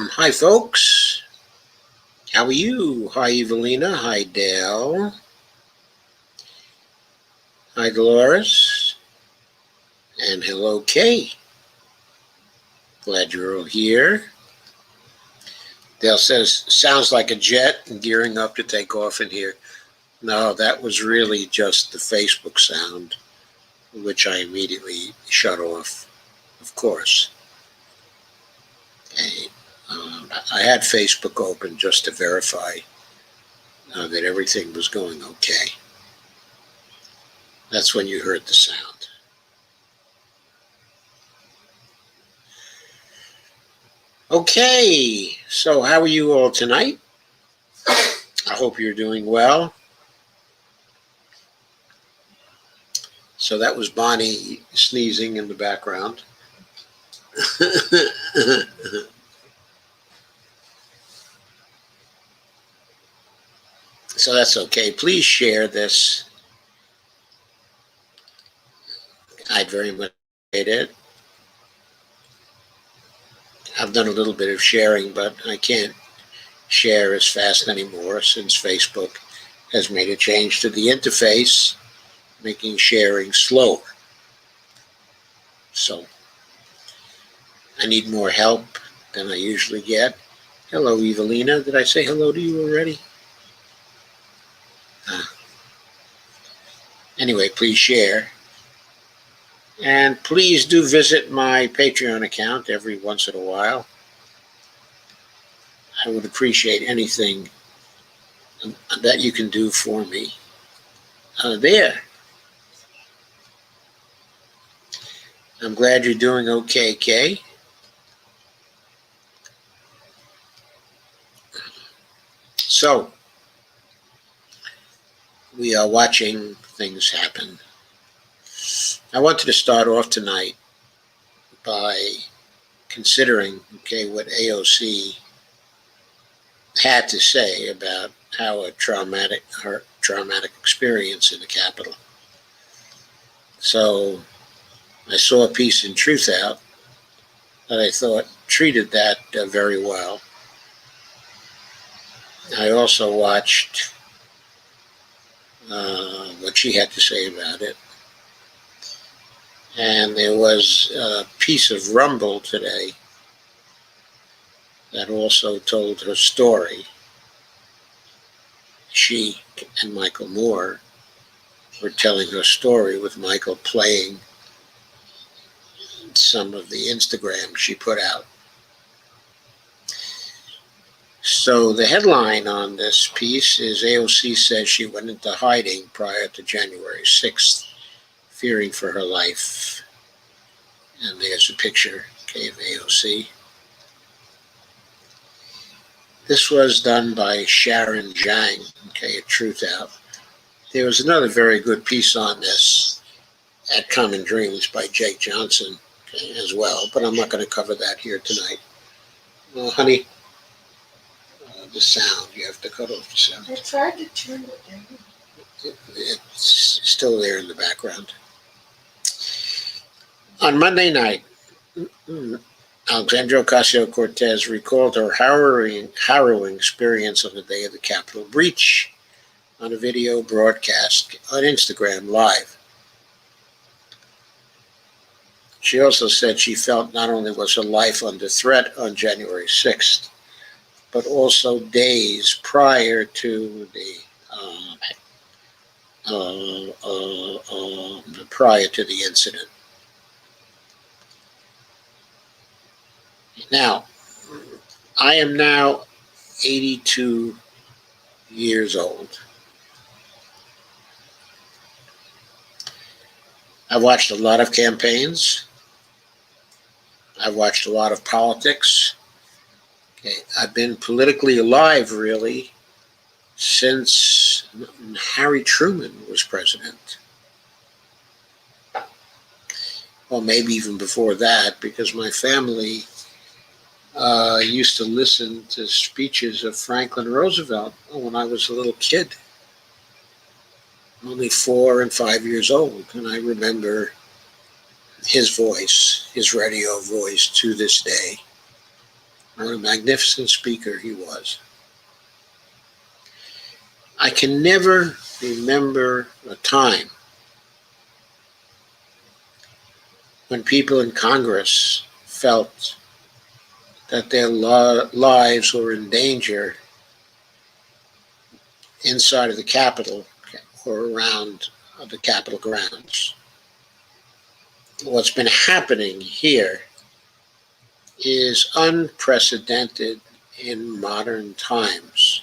Hi, folks. How are you? Hi, Evelina. Hi, Dale. Hi, Dolores. And hello, Kay. Glad you're all here. Dale says, sounds like a jet and gearing up to take off in here. No, that was really just the Facebook sound, which I immediately shut off, of course. Okay. I had Facebook open just to verify that everything was going okay. That's when you heard the sound. Okay, so how are you all tonight? I hope you're doing well. So that was Bonnie sneezing in the background. So that's okay. Please share this. I'd very much appreciate it. I've done a little bit of sharing, but I can't share as fast anymore since Facebook has made a change to the interface, making sharing slower. So I need more help than I usually get. Hello, Evelina. Did I say hello to you already? Anyway, please share. And please do visit my Patreon account every once in a while. I would appreciate anything that you can do for me there. I'm glad you're doing okay, Kay. So, we are watching things happen. I wanted to start off tonight by considering, what AOC had to say about how her traumatic experience in the Capitol. So, I saw a piece in Truth Out that I thought treated that very well. I also watched what she had to say about it. And there was a piece of Rumble today that also told her story. She and Michael Moore were telling her story with Michael playing some of the Instagram she put out. So the headline on this piece is AOC says she went into hiding prior to January 6th, fearing for her life. And there's a picture, of AOC. This was done by Sharon Zhang, at Truth Out. There was another very good piece on this at Common Dreams by Jake Johnson, as well, but I'm not going to cover that here tonight. Well, honey, the sound, you have to cut off the sound. I tried to turn it down. It's still there in the background. On Monday night, Alexandria Ocasio-Cortez recalled her harrowing experience on the day of the Capitol breach on a video broadcast on Instagram Live. She also said she felt not only was her life under threat on January 6th, but also days prior to the incident. Now, I am now 82 years old. I've watched a lot of campaigns. I've watched a lot of politics. I've been politically alive, really, since Harry Truman was president. Well, maybe even before that, because my family used to listen to speeches of Franklin Roosevelt when I was a little kid, only 4 and 5 years old. And I remember his voice, his radio voice to this day. What a magnificent speaker he was. I can never remember a time when people in Congress felt that their lives were in danger inside of the Capitol or around the Capitol grounds. What's been happening here is unprecedented in modern times,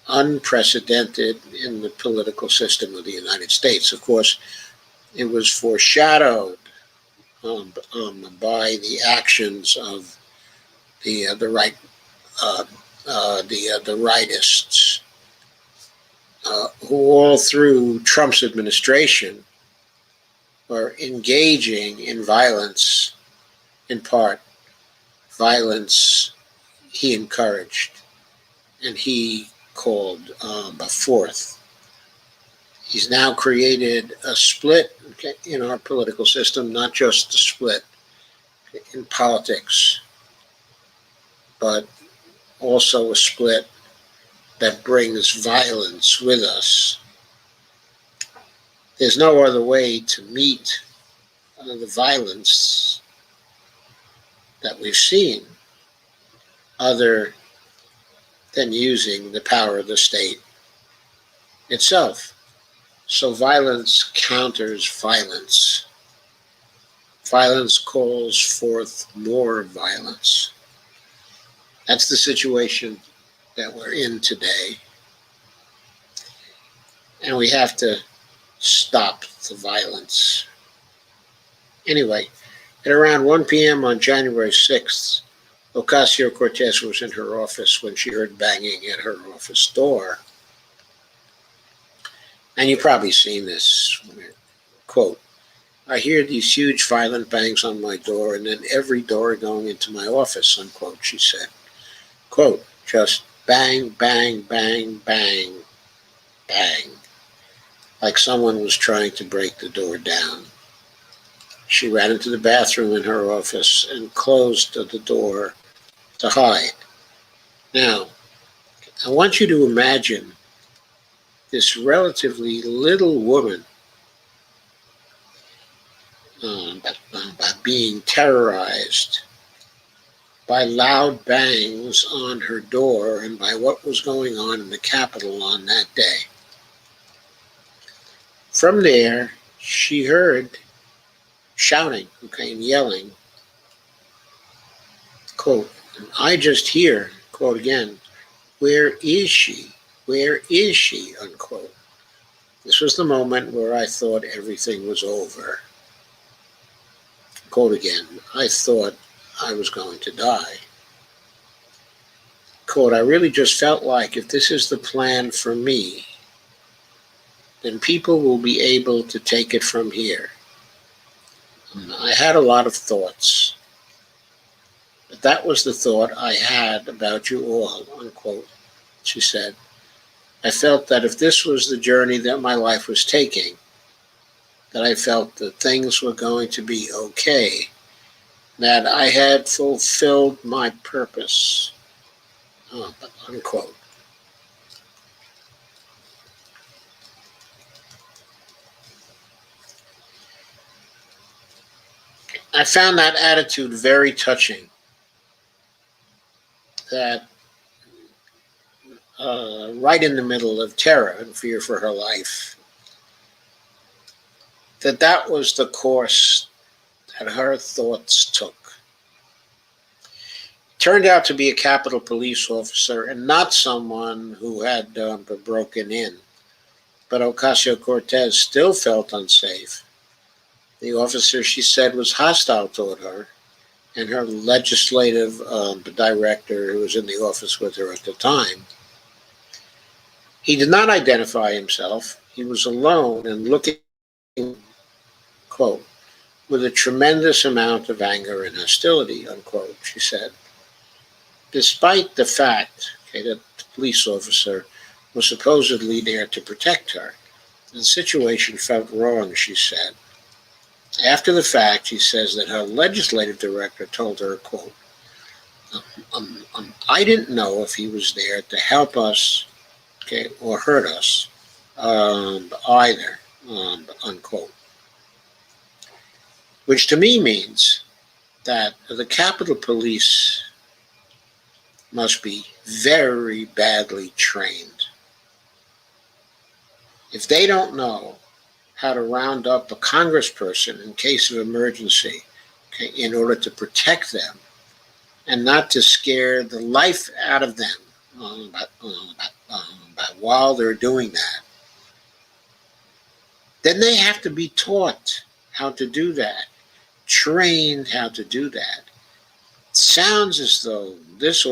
unprecedented in the political system of the United States. Of course, it was foreshadowed by the actions of the rightists, who all through Trump's administration were engaging in violence, in part violence he encouraged and he called forth. He's now created a split in our political system, not just a split in politics, but also a split that brings violence with us. There's no other way to meet the violence that we've seen other than using the power of the state itself. So violence counters violence. Violence calls forth more violence. That's the situation that we're in today. And we have to stop the violence. Anyway, at around 1 p.m. on January 6th, Ocasio-Cortez was in her office when she heard banging at her office door. And you've probably seen this. Quote, "I hear these huge violent bangs on my door and then every door going into my office," unquote, she said. Quote, "Just bang, bang, bang, bang, bang, like someone was trying to break the door down." She ran into the bathroom in her office and closed the door to hide. Now, I want you to imagine this relatively little woman being terrorized by loud bangs on her door and by what was going on in the Capitol on that day. From there, she heard shouting, and yelling. Quote, "I just hear," quote again, "where is she? Where is she?" unquote. This was the moment where I thought everything was over. Quote again, "I thought I was going to die." Quote, "I really just felt like if this is the plan for me, then people will be able to take it from here. I had a lot of thoughts, but that was the thought I had about you all," unquote, she said. "I felt that if this was the journey that my life was taking, that I felt that things were going to be okay, that I had fulfilled my purpose," unquote. I found that attitude very touching, that right in the middle of terror and fear for her life, that was the course that her thoughts took. Turned out to be a Capitol Police officer and not someone who had broken in. But Ocasio-Cortez still felt unsafe. The officer, she said, was hostile toward her, and her legislative director, who was in the office with her at the time. He did not identify himself. He was alone and looking, quote, "with a tremendous amount of anger and hostility," unquote, she said. Despite the fact that the police officer was supposedly there to protect her, the situation felt wrong, she said. After the fact, she says that her legislative director told her, quote, I didn't know if he was there to help us, okay, or hurt us, either, unquote. Which to me means that the Capitol Police must be very badly trained. If they don't know how to round up a congressperson in case of emergency, okay, in order to protect them and not to scare the life out of them while they're doing that, then they have to be taught how to do that, trained how to do that. It sounds as though this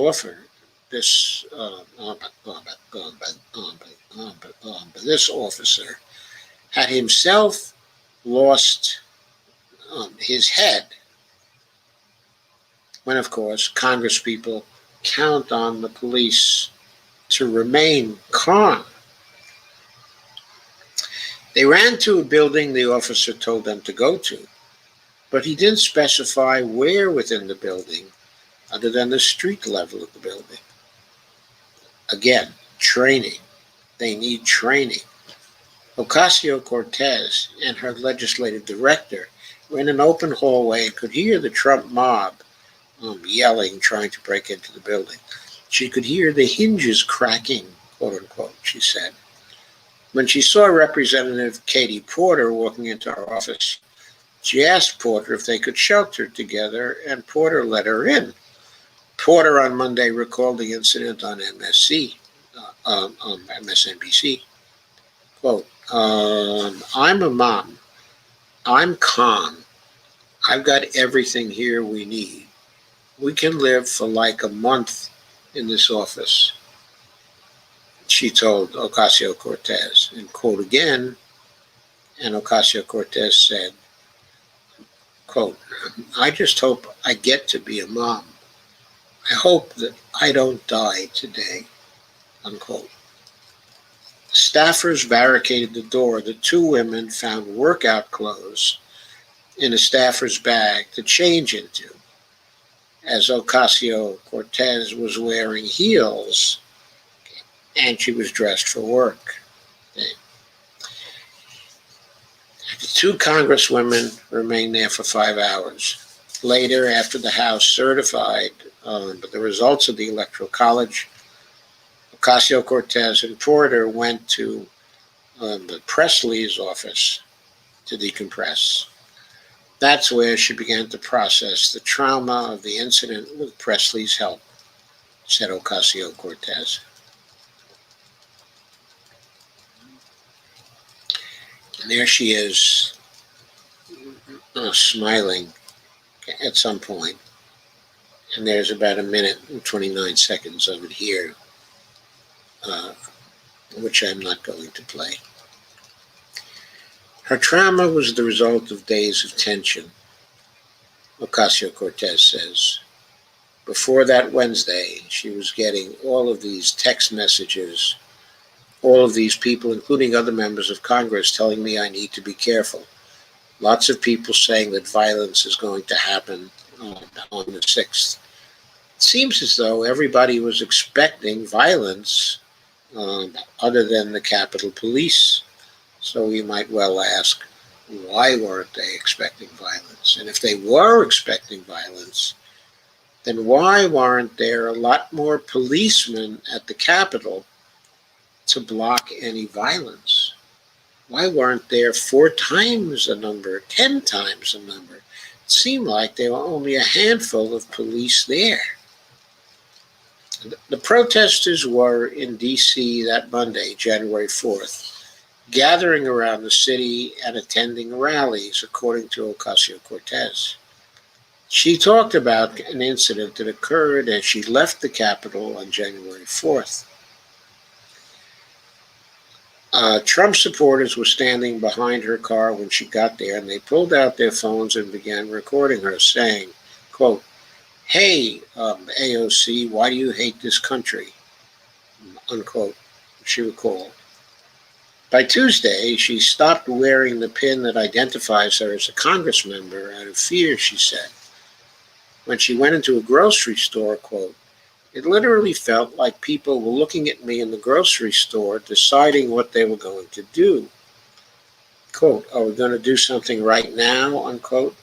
this officer had himself lost his head when, of course, Congresspeople count on the police to remain calm. They ran to a building the officer told them to go to, but he didn't specify where within the building other than the street level of the building. Again, training. They need training. Ocasio-Cortez and her legislative director were in an open hallway and could hear the Trump mob yelling, trying to break into the building. She could hear the hinges cracking, quote unquote, she said. When she saw Representative Katie Porter walking into her office, she asked Porter if they could shelter together, and Porter let her in. Porter on Monday recalled the incident on MSNBC. Quote, I'm a mom. I'm calm. I've got everything here we need. We can live for like a month in this office, she told Ocasio-Cortez. And quote again, and Ocasio-Cortez said, quote, I just hope I get to be a mom. I hope that I don't die today, unquote. Staffers barricaded the door. The two women found workout clothes in a staffer's bag to change into, as Ocasio-Cortez was wearing heels and she was dressed for work. Okay. The two congresswomen remained there for 5 hours. Later, after the House certified the results of the Electoral College, Ocasio-Cortez and Porter went to the Presley's office to decompress. That's where she began to process the trauma of the incident with Presley's help, said Ocasio-Cortez. And there she is, smiling at some point. And there's about a minute and 29 seconds of it here, which I'm not going to play. Her trauma was the result of days of tension, Ocasio-Cortez says. Before that Wednesday, she was getting all of these text messages, all of these people, including other members of Congress, telling me I need to be careful. Lots of people saying that violence is going to happen on the 6th. It seems as though everybody was expecting violence other than the Capitol Police. So we might well ask, why weren't they expecting violence? And if they were expecting violence, then why weren't there a lot more policemen at the Capitol to block any violence? Why weren't there 4 times the number, 10 times the number? It seemed like there were only a handful of police there. The protesters were in D.C. that Monday, January 4th, gathering around the city and attending rallies, according to Ocasio-Cortez. She talked about an incident that occurred as she left the Capitol on January 4th. Trump supporters were standing behind her car when she got there, and they pulled out their phones and began recording her, saying, quote, hey, AOC, why do you hate this country? Unquote, she recalled. By Tuesday, she stopped wearing the pin that identifies her as a Congress member out of fear, she said. When she went into a grocery store, quote, it literally felt like people were looking at me in the grocery store deciding what they were going to do. Quote, are we going to do something right now, unquote?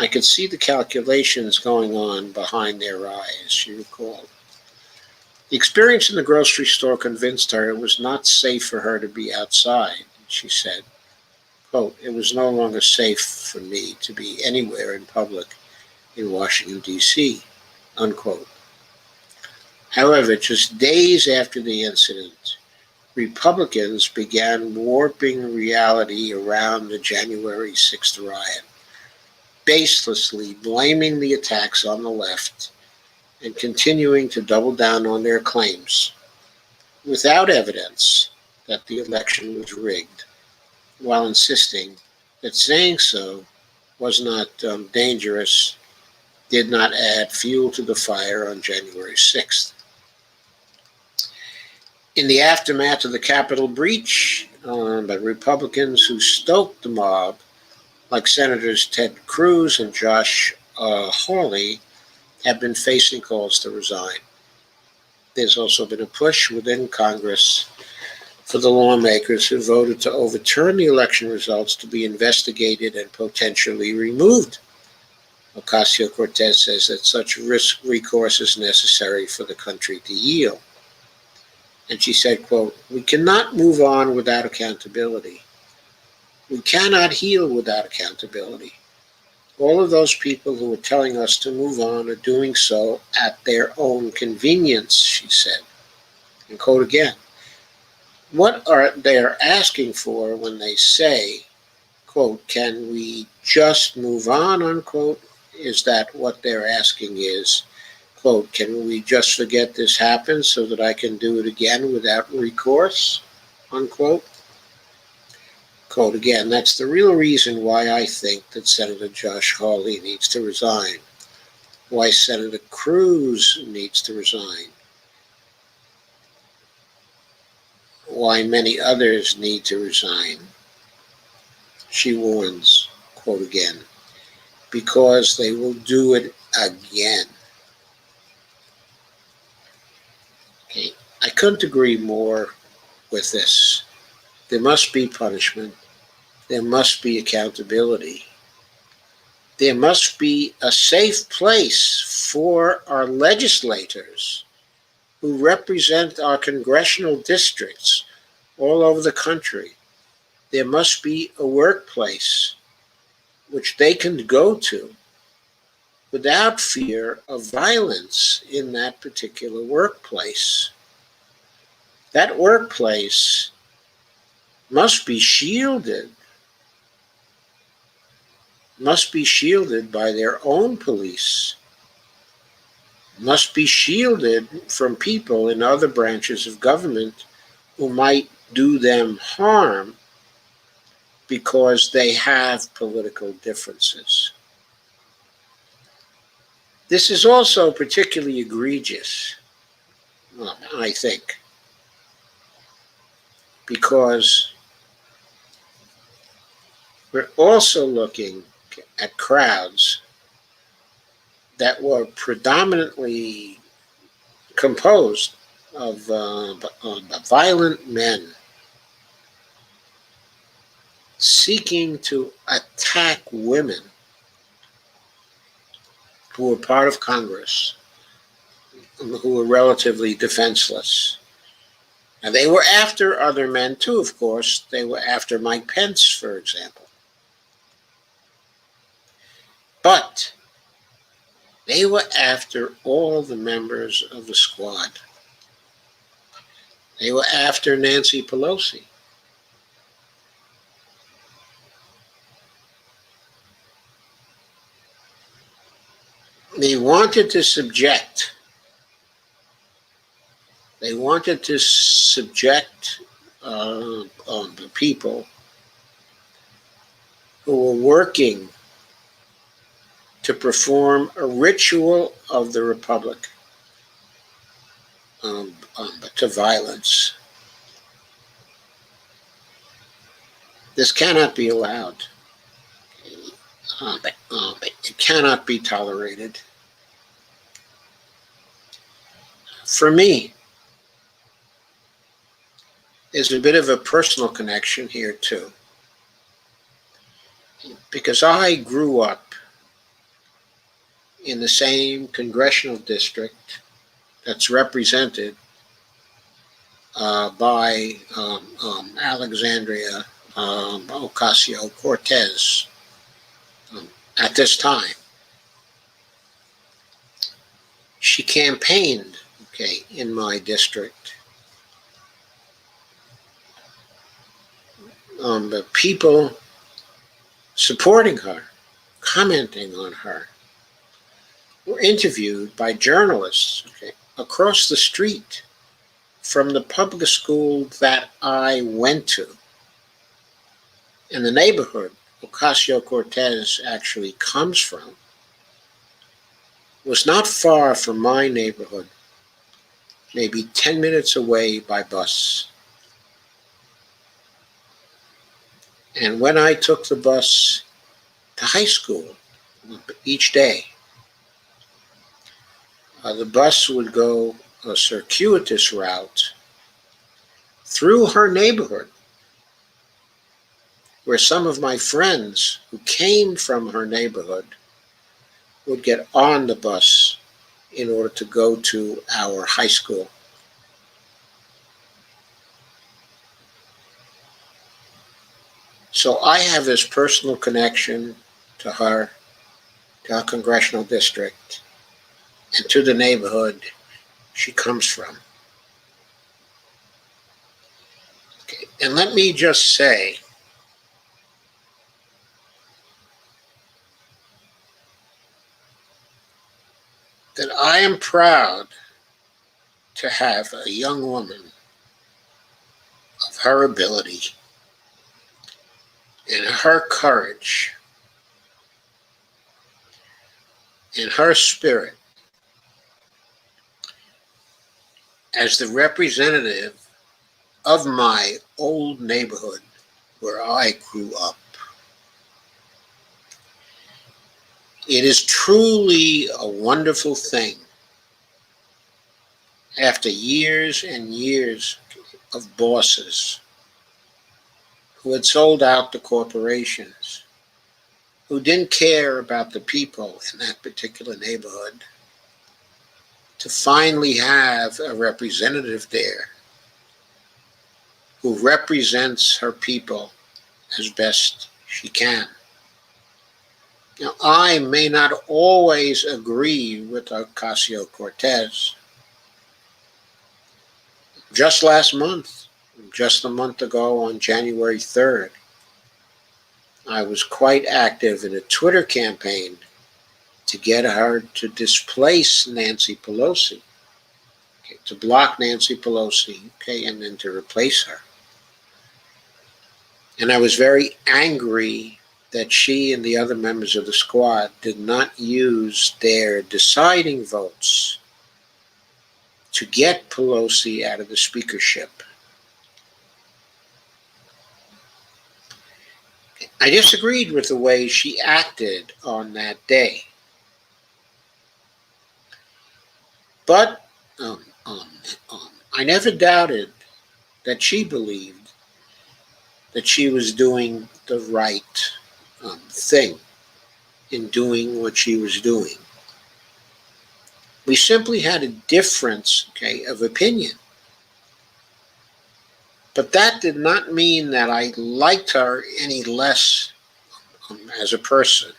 I could see the calculations going on behind their eyes, she recalled. The experience in the grocery store convinced her it was not safe for her to be outside, she said. Quote, it was no longer safe for me to be anywhere in public in Washington, D.C., unquote. However, just days after the incident, Republicans began warping reality around the January 6th riot, baselessly blaming the attacks on the left and continuing to double down on their claims, without evidence that the election was rigged, while insisting that saying so was not dangerous, did not add fuel to the fire on January 6th. In the aftermath of the Capitol breach, the Republicans who stoked the mob, like Senators Ted Cruz and Josh Hawley, have been facing calls to resign. There's also been a push within Congress for the lawmakers who voted to overturn the election results to be investigated and potentially removed. Ocasio-Cortez says that such recourse is necessary for the country to yield. And she said, quote, we cannot move on without accountability. We cannot heal without accountability. All of those people who are telling us to move on are doing so at their own convenience, she said. And quote again, what are they asking for when they say, quote, can we just move on, unquote? Is that what they're asking is, quote, can we just forget this happened so that I can do it again without recourse, unquote? Quote again, that's the real reason why I think that Senator Josh Hawley needs to resign, why Senator Cruz needs to resign, why many others need to resign. She warns, quote again, because they will do it again. Okay, I couldn't agree more with this. There must be punishment. There must be accountability. There must be a safe place for our legislators who represent our congressional districts all over the country. There must be a workplace which they can go to without fear of violence in that particular workplace. That workplace must be shielded by their own police, must be shielded from people in other branches of government who might do them harm because they have political differences. This is also particularly egregious, I think, because we're also looking at crowds that were predominantly composed of violent men seeking to attack women who were part of Congress, who were relatively defenseless. And they were after other men too, of course. They were after Mike Pence, for example. But they were after all the members of the squad. They were after Nancy Pelosi. They wanted to subject the people who were working to perform a ritual of the Republic to violence. This cannot be allowed. It cannot be tolerated. For me, there's a bit of a personal connection here too, because I grew up in the same congressional district that's represented by Alexandria Ocasio-Cortez at this time. She campaigned, in my district. The people supporting her, commenting on her, were interviewed by journalists across the street from the public school that I went to. And the neighborhood Ocasio-Cortez actually comes from was not far from my neighborhood, maybe 10 minutes away by bus. And when I took the bus to high school each day, the bus would go a circuitous route through her neighborhood, where some of my friends who came from her neighborhood would get on the bus in order to go to our high school. So I have this personal connection to her congressional district, and to the neighborhood she comes from. And let me just say, that I am proud to have a young woman of her ability and her courage and her spirit as the representative of my old neighborhood where I grew up. It is truly a wonderful thing, after years and years of bosses who had sold out to corporations, who didn't care about the people in that particular neighborhood, to finally have a representative there who represents her people as best she can. Now, I may not always agree with Ocasio-Cortez. Just last month, just a month ago on January 3rd, I was quite active in a Twitter campaign to get her to displace Nancy Pelosi, to block Nancy Pelosi, and then to replace her. And I was very angry that she and the other members of the squad did not use their deciding votes to get Pelosi out of the speakership. I disagreed with the way she acted on that day. But I never doubted that she believed that she was doing the right thing in doing what she was doing. We simply had a difference, of opinion. But that did not mean that I liked her any less as a person,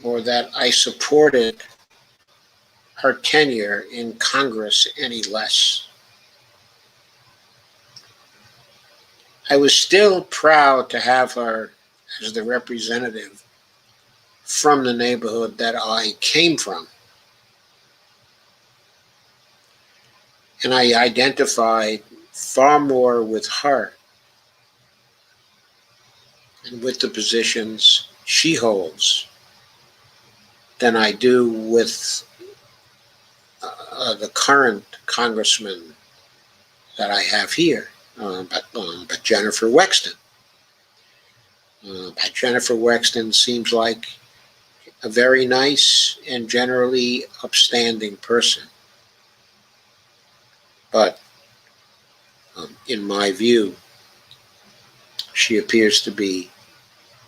or that I supported her tenure in Congress any less. I was still proud to have her as the representative from the neighborhood that I came from. And I identified far more with her and with the positions she holds than I do with the current congressman that I have here, but Jennifer Wexton. Jennifer Wexton seems like a very nice and generally upstanding person. But in my view, she appears to be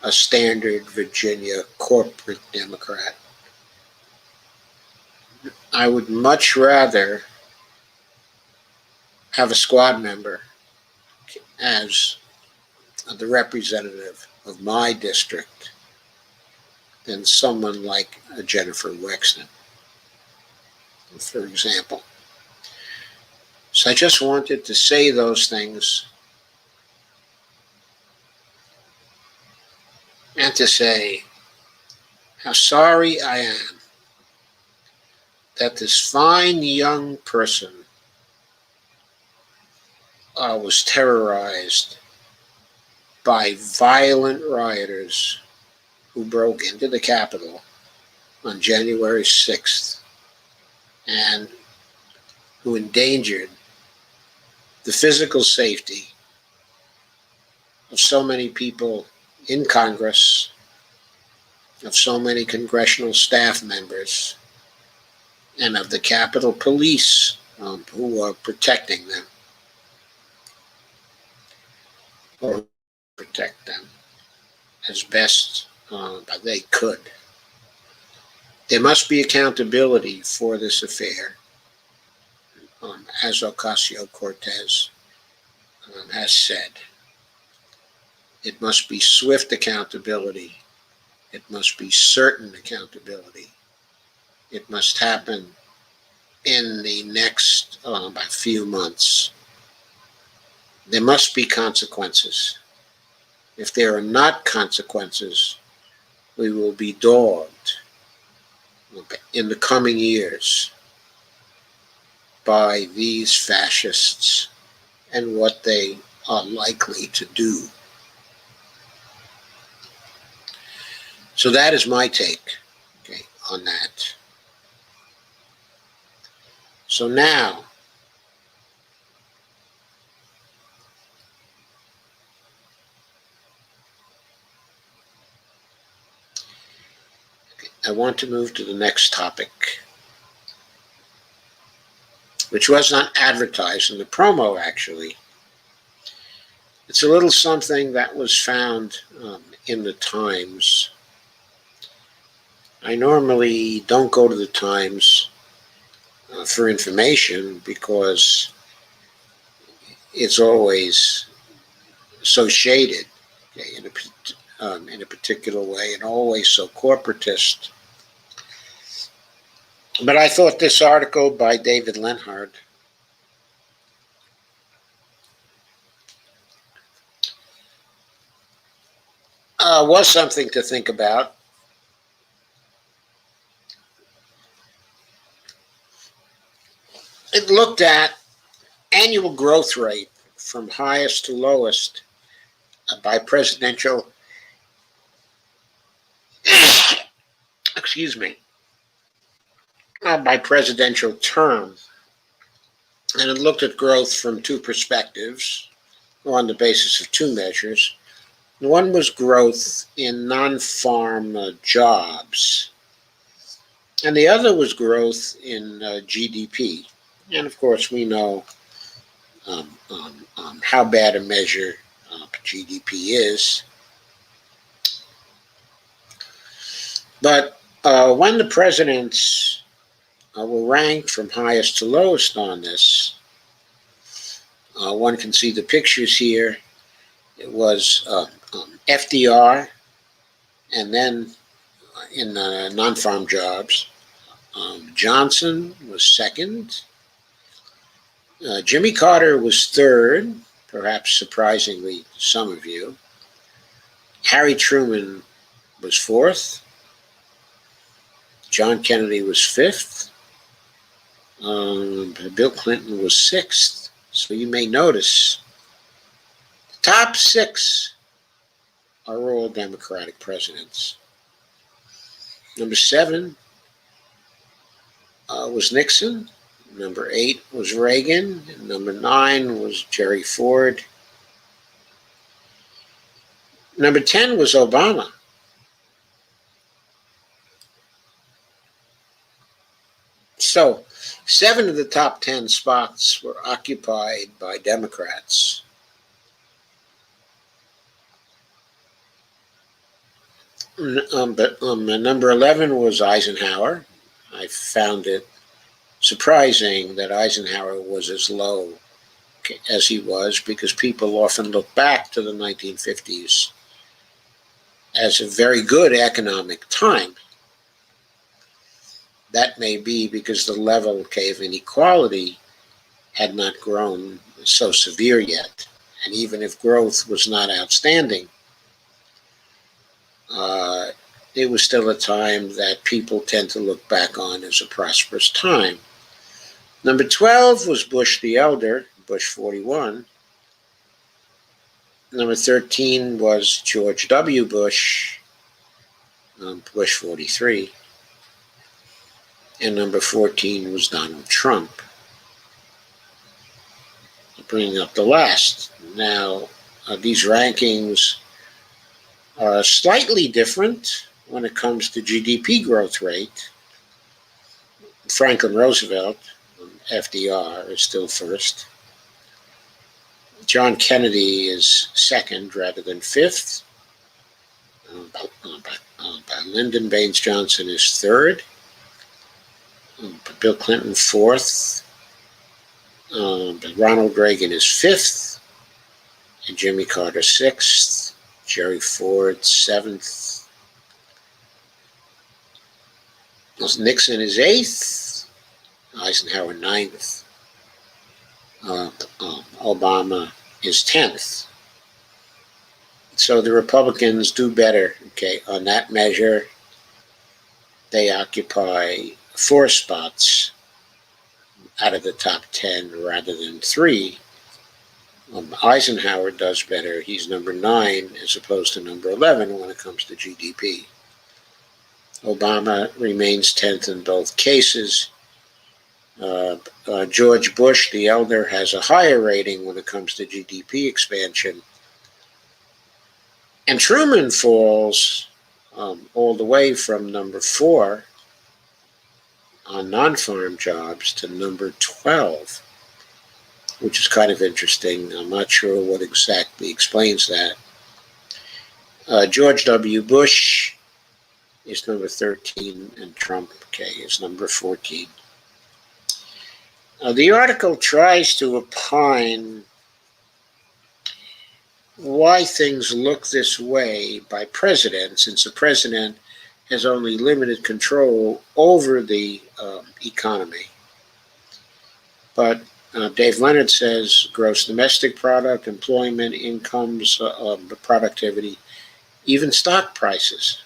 a standard Virginia corporate Democrat. I would much rather have a squad member as the representative of my district than someone like Jennifer Wexton, for example. So I just wanted to say those things and to say how sorry I am that this fine young person was terrorized by violent rioters who broke into the Capitol on January 6th and who endangered the physical safety of so many people in Congress, of so many congressional staff members, and of the Capitol Police who are protecting them, or protect them as best they could. There must be accountability for this affair, as Ocasio-Cortez has said. It must be swift accountability. It must be certain accountability. It must happen in the next few months. There must be consequences. If there are not consequences, we will be dogged in the coming years by these fascists and what they are likely to do. So that is my take, on that. So now, I want to move to the next topic, which was not advertised in the promo, actually. It's a little something that was found in the Times. I normally don't go to the Times for information because it's always so shaded in a particular way and always so corporatist. But I thought this article by David Lenhard was something to think about. It looked at annual growth rate from highest to lowest by presidential, by presidential term. And it looked at growth from two perspectives, or on the basis of two measures. One was growth in non-farm jobs, and the other was growth in GDP. And of course, we know how bad a measure GDP is. But when the presidents were ranked from highest to lowest on this, one can see the pictures here. It was FDR, and then in non-farm jobs, Johnson was second. Jimmy Carter was third, perhaps surprisingly to some of you. Harry Truman was fourth. John Kennedy was fifth. Bill Clinton was sixth. So you may notice the top six are all Democratic presidents. Number 7 was Nixon. Number 8 was Reagan. And number 9 was Jerry Ford. Number 10 was Obama. So 7 of the top 10 spots were occupied by Democrats. But number 11 was Eisenhower. I found it surprising that Eisenhower was as low as he was, because people often look back to the 1950s as a very good economic time. That may be because the level of inequality had not grown so severe yet. And even if growth was not outstanding, it was still a time that people tend to look back on as a prosperous time. Number 12 was Bush the Elder, Bush 41. Number 13 was George W. Bush, Bush 43. And number 14 was Donald Trump. Bringing up the last. Now, these rankings are slightly different when it comes to GDP growth rate. Franklin Roosevelt, FDR, is still first. John Kennedy is second rather than fifth. Lyndon Baines Johnson is third. Bill Clinton fourth. Ronald Reagan is fifth. And Jimmy Carter sixth. Jerry Ford seventh. Nixon is eighth. Eisenhower ninth. Obama is 10th. So the Republicans do better, on that measure. They occupy 4 spots out of the top 10 rather than 3. Eisenhower does better. He's number 9 as opposed to number 11 when it comes to GDP. Obama remains 10th in both cases. George Bush, the elder, has a higher rating when it comes to GDP expansion. And Truman falls all the way from number 4 on non-farm jobs to number 12, which is kind of interesting. I'm not sure what exactly explains that. George W. Bush is number 13, and Trump, is number 14. The article tries to opine why things look this way by president, since the president has only limited control over the economy. But Dave Leonard says gross domestic product, employment, incomes, productivity, even stock prices.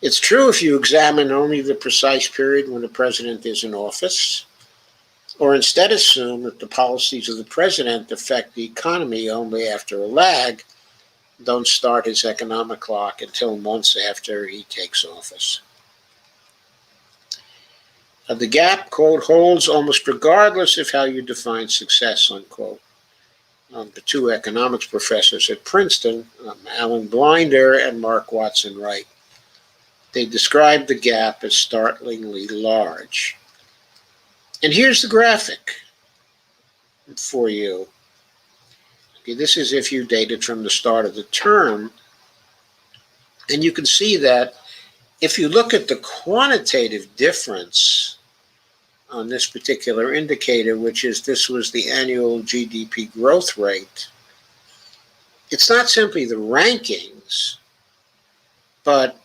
It's true if you examine only the precise period when the president is in office, or instead assume that the policies of the president affect the economy only after a lag, don't start his economic clock until months after he takes office. The gap, quote, holds almost regardless of how you define success, unquote. The 2 economics professors at Princeton, Alan Blinder and Mark Watson Wright, they described the gap as startlingly large. And here's the graphic for you. This is if you dated from the start of the term. And you can see that if you look at the quantitative difference on this particular indicator, which is this was the annual GDP growth rate, it's not simply the rankings, but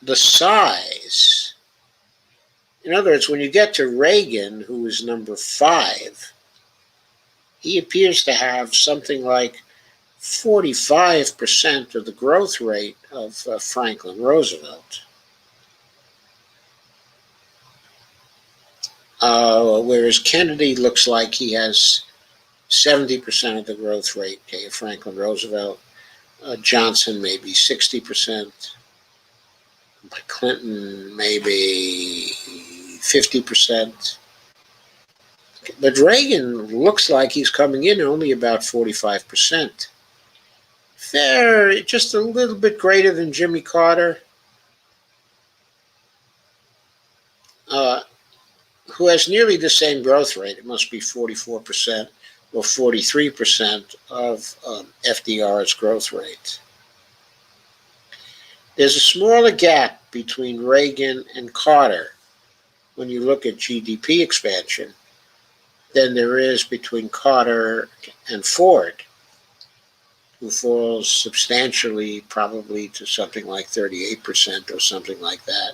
the size. In other words, when you get to Reagan, who is number 5, he appears to have something like 45% of the growth rate of Franklin Roosevelt. Whereas Kennedy looks like he has 70% of the growth rate of Franklin Roosevelt. Johnson maybe 60%. Clinton maybe 50%. But Reagan looks like he's coming in only about 45%. Fair, just a little bit greater than Jimmy Carter, uh, who has nearly the same growth rate. It must be 44% or 43% of FDR's growth rate. There's a smaller gap between Reagan and Carter when you look at GDP expansion than there is between Carter and Ford, who falls substantially, probably to something like 38% or something like that.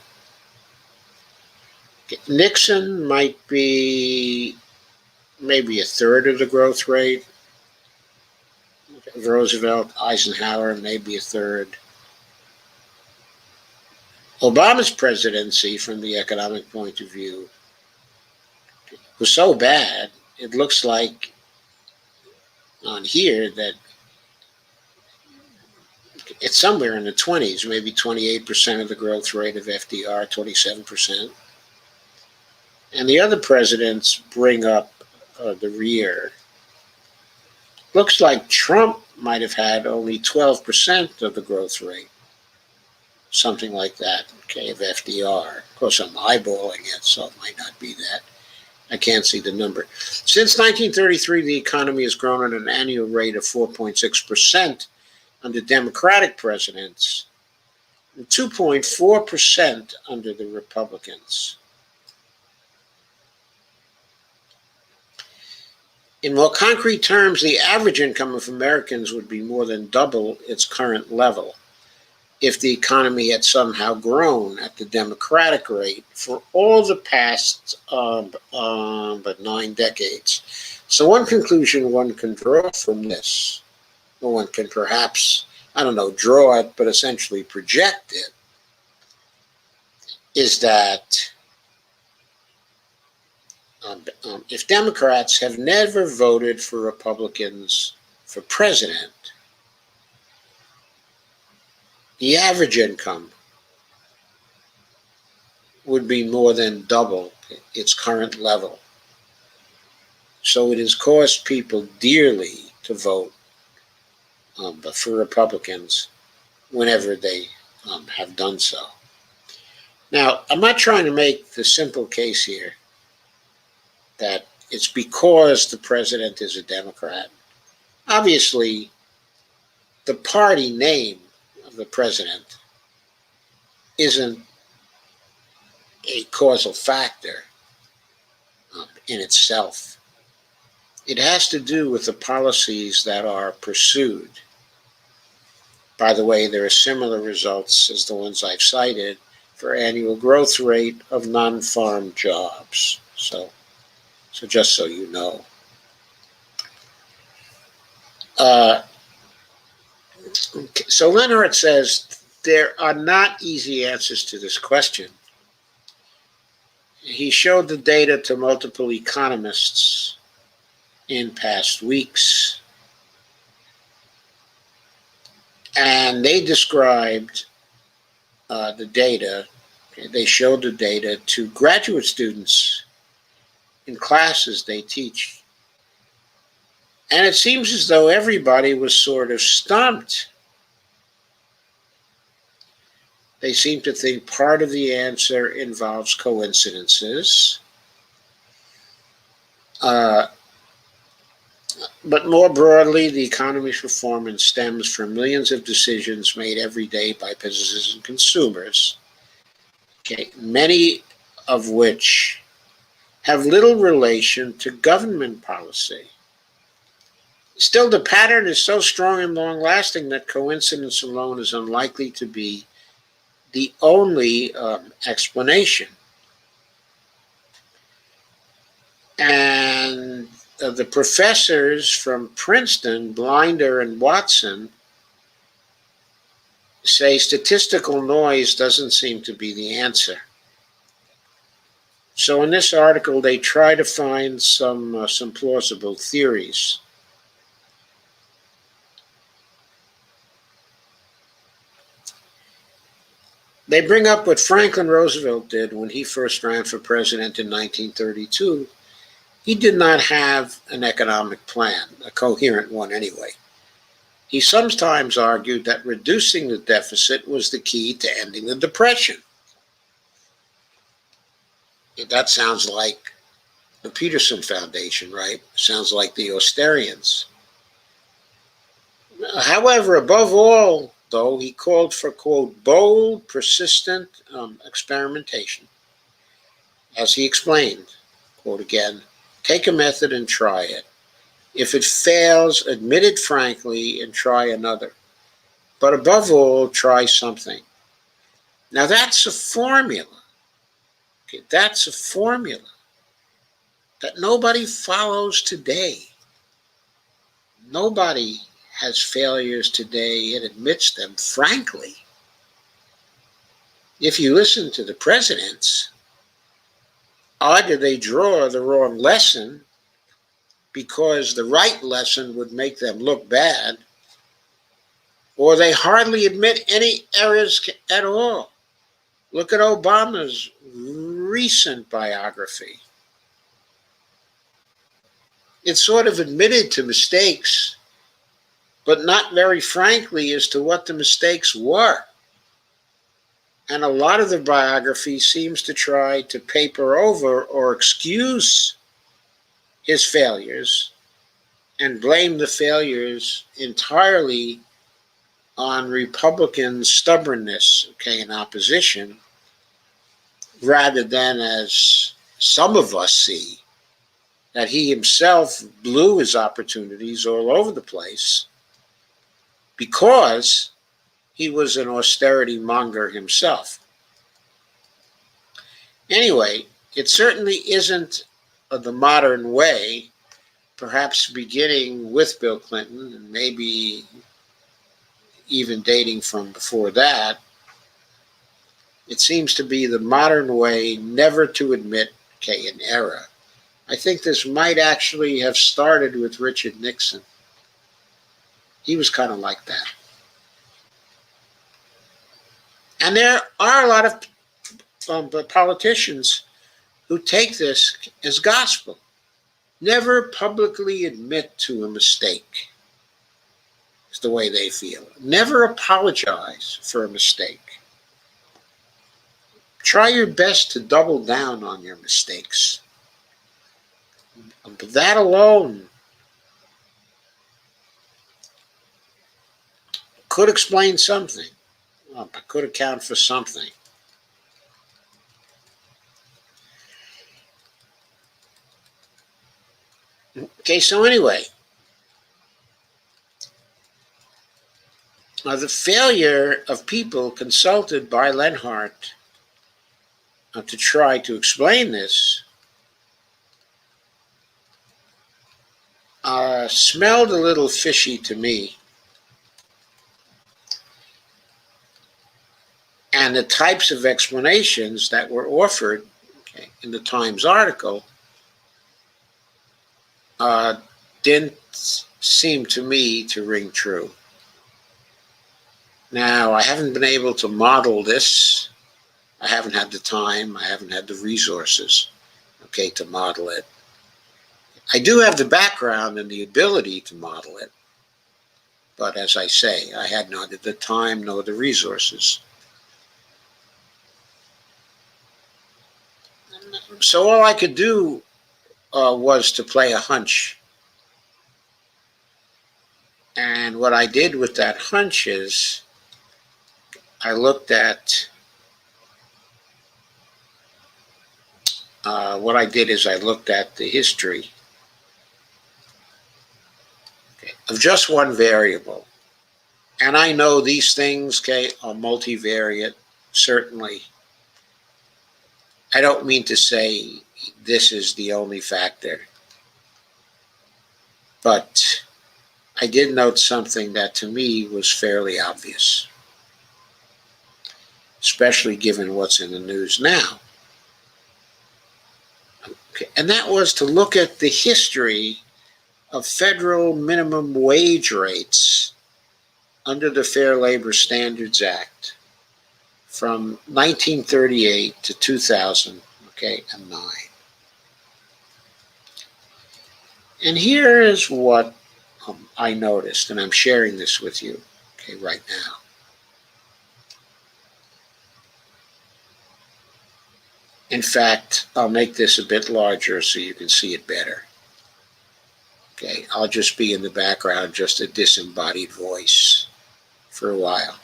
Nixon might be maybe a third of the growth rate. Roosevelt, Eisenhower, maybe a third. Obama's presidency, from the economic point of view, was so bad, it looks like on here that it's somewhere in the 20s, maybe 28% of the growth rate of FDR, 27%. And the other presidents bring up the rear. Looks like Trump might have had only 12% of the growth rate, something like that, okay, of FDR. Of course, I'm eyeballing it, so it might not be that. I can't see the number. Since 1933, the economy has grown at an annual rate of 4.6% under Democratic presidents and 2.4% under the Republicans. In more concrete terms, the average income of Americans would be more than double its current level if the economy had somehow grown at the Democratic rate for all the past but 9 decades. So one conclusion one can draw from this, or one can perhaps, I don't know, draw it, but essentially project it, is that if Democrats have never voted for Republicans for president, the average income would be more than double its current level. So it has cost people dearly to vote for Republicans whenever they have done so. Now, I'm not trying to make the simple case here that it's because the president is a Democrat. Obviously, the party name of the president isn't a causal factor in itself. It has to do with the policies that are pursued. By the way, there are similar results as the ones I've cited for annual growth rate of non-farm jobs. So just so you know. So Lenhart says there are not easy answers to this question. He showed the data to multiple economists in past weeks, and they described the data, they showed the data to graduate students in classes they teach. And it seems as though everybody was sort of stumped. They seem to think part of the answer involves coincidences. But more broadly, the economy's performance stems from millions of decisions made every day by businesses and consumers, okay, many of which have little relation to government policy. Still, the pattern is so strong and long-lasting that coincidence alone is unlikely to be the only explanation. And the professors from Princeton, Blinder and Watson, say statistical noise doesn't seem to be the answer. So in this article, they try to find some plausible theories. They bring up what Franklin Roosevelt did when he first ran for president in 1932. He did not have an economic plan, a coherent one anyway. He sometimes argued that reducing the deficit was the key to ending the Depression. That sounds like the Peterson Foundation, right? Sounds like the Austerians. However, above all, though, he called for, quote, bold, persistent experimentation. As he explained, quote again, take a method and try it. If it fails, admit it frankly and try another. But above all, try something. Now that's a formula. Okay, that's a formula that nobody follows today. Nobody has failures today and admits them frankly. If you listen to the presidents, either they draw the wrong lesson because the right lesson would make them look bad, or they hardly admit any errors at all. Look at Obama's recent biography. It sort of admitted to mistakes, but not very frankly as to what the mistakes were. And a lot of the biography seems to try to paper over or excuse his failures and blame the failures entirely on Republican stubbornness, okay, in opposition, rather than, as some of us see, that he himself blew his opportunities all over the place because he was an austerity monger himself. Anyway, it certainly isn't the modern way, perhaps beginning with Bill Clinton and maybe even dating from before that. It seems to be the modern way never to admit, okay, an error. I think this might actually have started with Richard Nixon. He was kind of like that. And there are a lot of politicians who take this as gospel. Never publicly admit to a mistake. It's the way they feel. Never apologize for a mistake. Try your best to double down on your mistakes. But that alone could explain something. Could account for something. Okay, so anyway, the failure of people consulted by Lenhart to try to explain this smelled a little fishy to me. And the types of explanations that were offered, okay, in the Times article didn't seem to me to ring true. Now, I haven't been able to model this. I haven't had the time. I haven't had the resources, okay, to model it. I do have the background and the ability to model it. But as I say, I had neither the time nor the resources. So all I could do was to play a hunch. And what I did with that hunch is I looked at the history of just one variable. And I know these things, okay, are multivariate, certainly. I don't mean to say this is the only factor, but I did note something that to me was fairly obvious, especially given what's in the news now. Okay. And that was to look at the history of federal minimum wage rates under the Fair Labor Standards Act from 1938 to 2000, okay, and 9. And here is what I noticed, and I'm sharing this with you, okay, right now. In fact, I'll make this a bit larger so you can see it better. Okay, I'll just be in the background, just a disembodied voice for a while.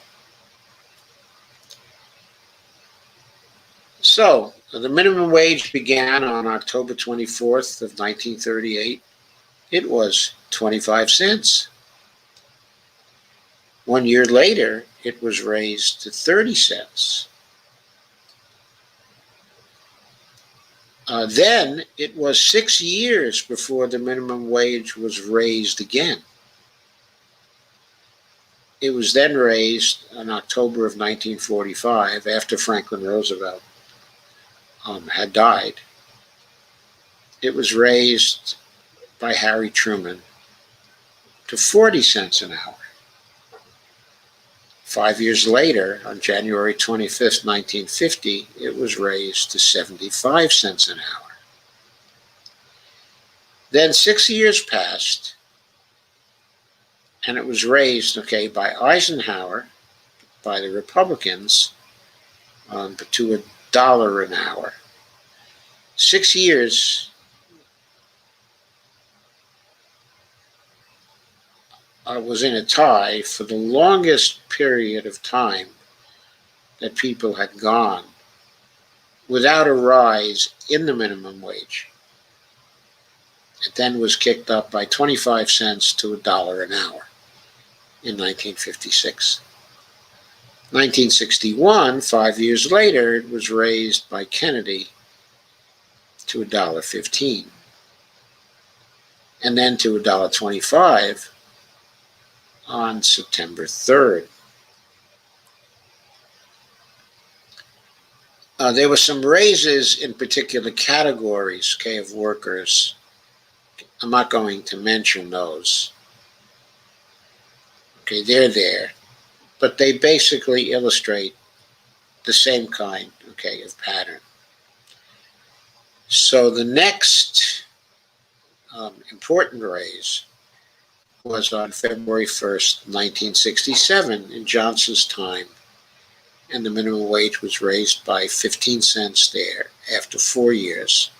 So, the minimum wage began on October 24th of 1938. It was 25 cents. 1 year later, it was raised to 30 cents. Then it was 6 years before the minimum wage was raised again. It was then raised in October of 1945 after Franklin Roosevelt had died. It was raised by Harry Truman to 40 cents an hour. 5 years later, on January 25th, 1950, it was raised to 75 cents an hour. Then 6 years passed, and it was raised, by Eisenhower, by the Republicans, to $1 an hour. 6 years was in a tie for the longest period of time that people had gone without a rise in the minimum wage. It then was kicked up by 25 cents to $1 an hour in 1956. 1961, 5 years later, it was raised by Kennedy to $1.15, and then to $1.25 on September 3rd. There were some raises in particular categories, of workers. I'm not going to mention those. They're there, but they basically illustrate the same kind, of pattern. So the next important raise was on February 1st, 1967, in Johnson's time, and the minimum wage was raised by 15 cents there after 4 years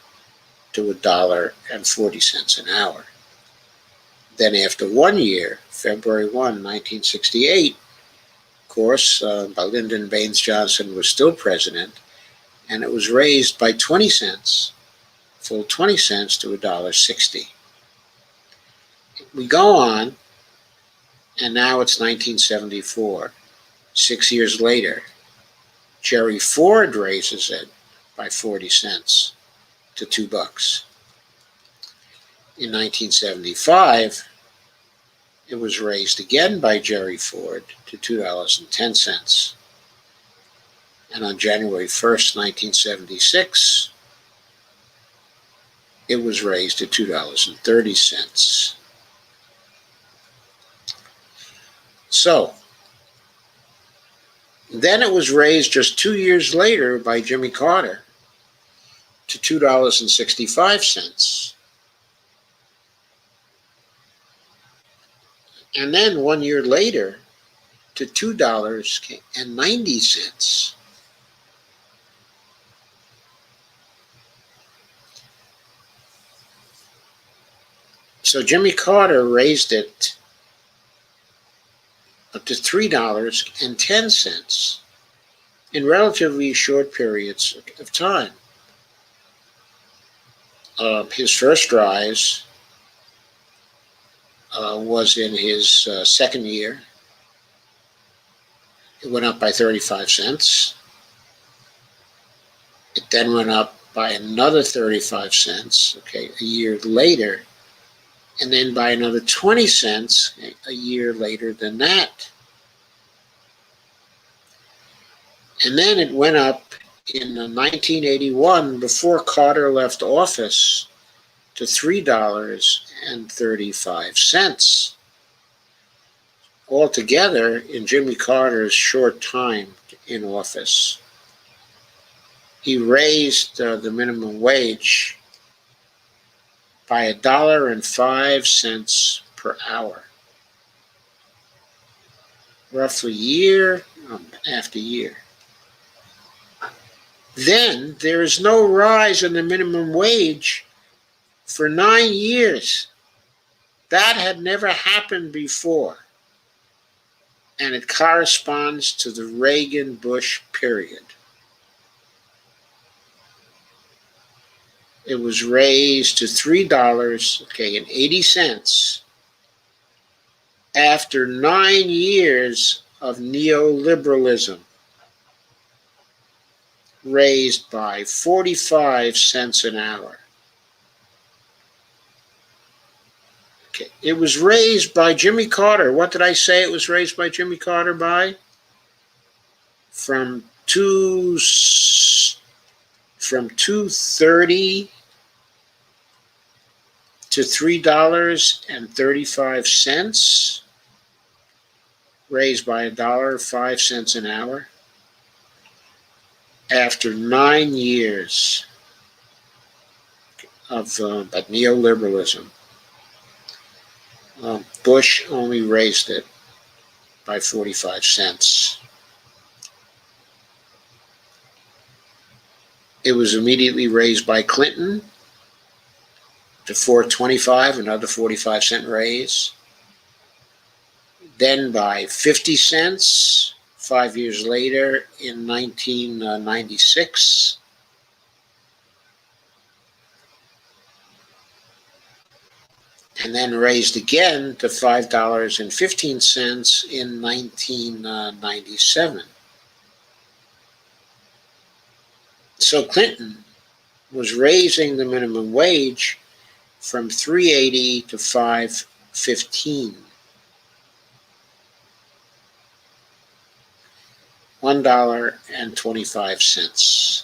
to $1.40 an hour. Then after 1 year, February 1, 1968, of course, Lyndon Baines Johnson was still president, and it was raised by 20 cents, full 20 cents to $1.60. We go on, and now it's 1974. 6 years later, Jerry Ford raises it by 40 cents to $2. In 1975, it was raised again by Jerry Ford to $2.10. And on January 1st, 1976, it was raised to $2.30. So, then it was raised just 2 years later by Jimmy Carter to $2.65. And then 1 year later to $2.90. So Jimmy Carter raised it up to $3.10 in relatively short periods of time. His first rise was in his second year. It went up by 35 cents. It then went up by another 35 cents, a year later, and then by another 20 cents a year later than that. And then it went up in 1981, before Carter left office, to $3.35. Altogether, in Jimmy Carter's short time in office, he raised the minimum wage by $1.05 per hour. Roughly year after year. Then there is no rise in the minimum wage for 9 years. That had never happened before. And it corresponds to the Reagan-Bush period. It was raised to $3.80 after 9 years of neoliberalism, raised by 45 cents an hour. Okay. It was raised by Jimmy Carter. What did I say it was raised by Jimmy Carter by? From $2.30 to $3.35, raised by $1.05 an hour after 9 years of neoliberalism. Bush only raised it by 45 cents. It was immediately raised by Clinton to $4.25, another 45-cent raise. Then by 50 cents 5 years later in 1996. And then raised again to $5.15 in 1997. So Clinton was raising the minimum wage from $3.80 to $5.15. $1.25.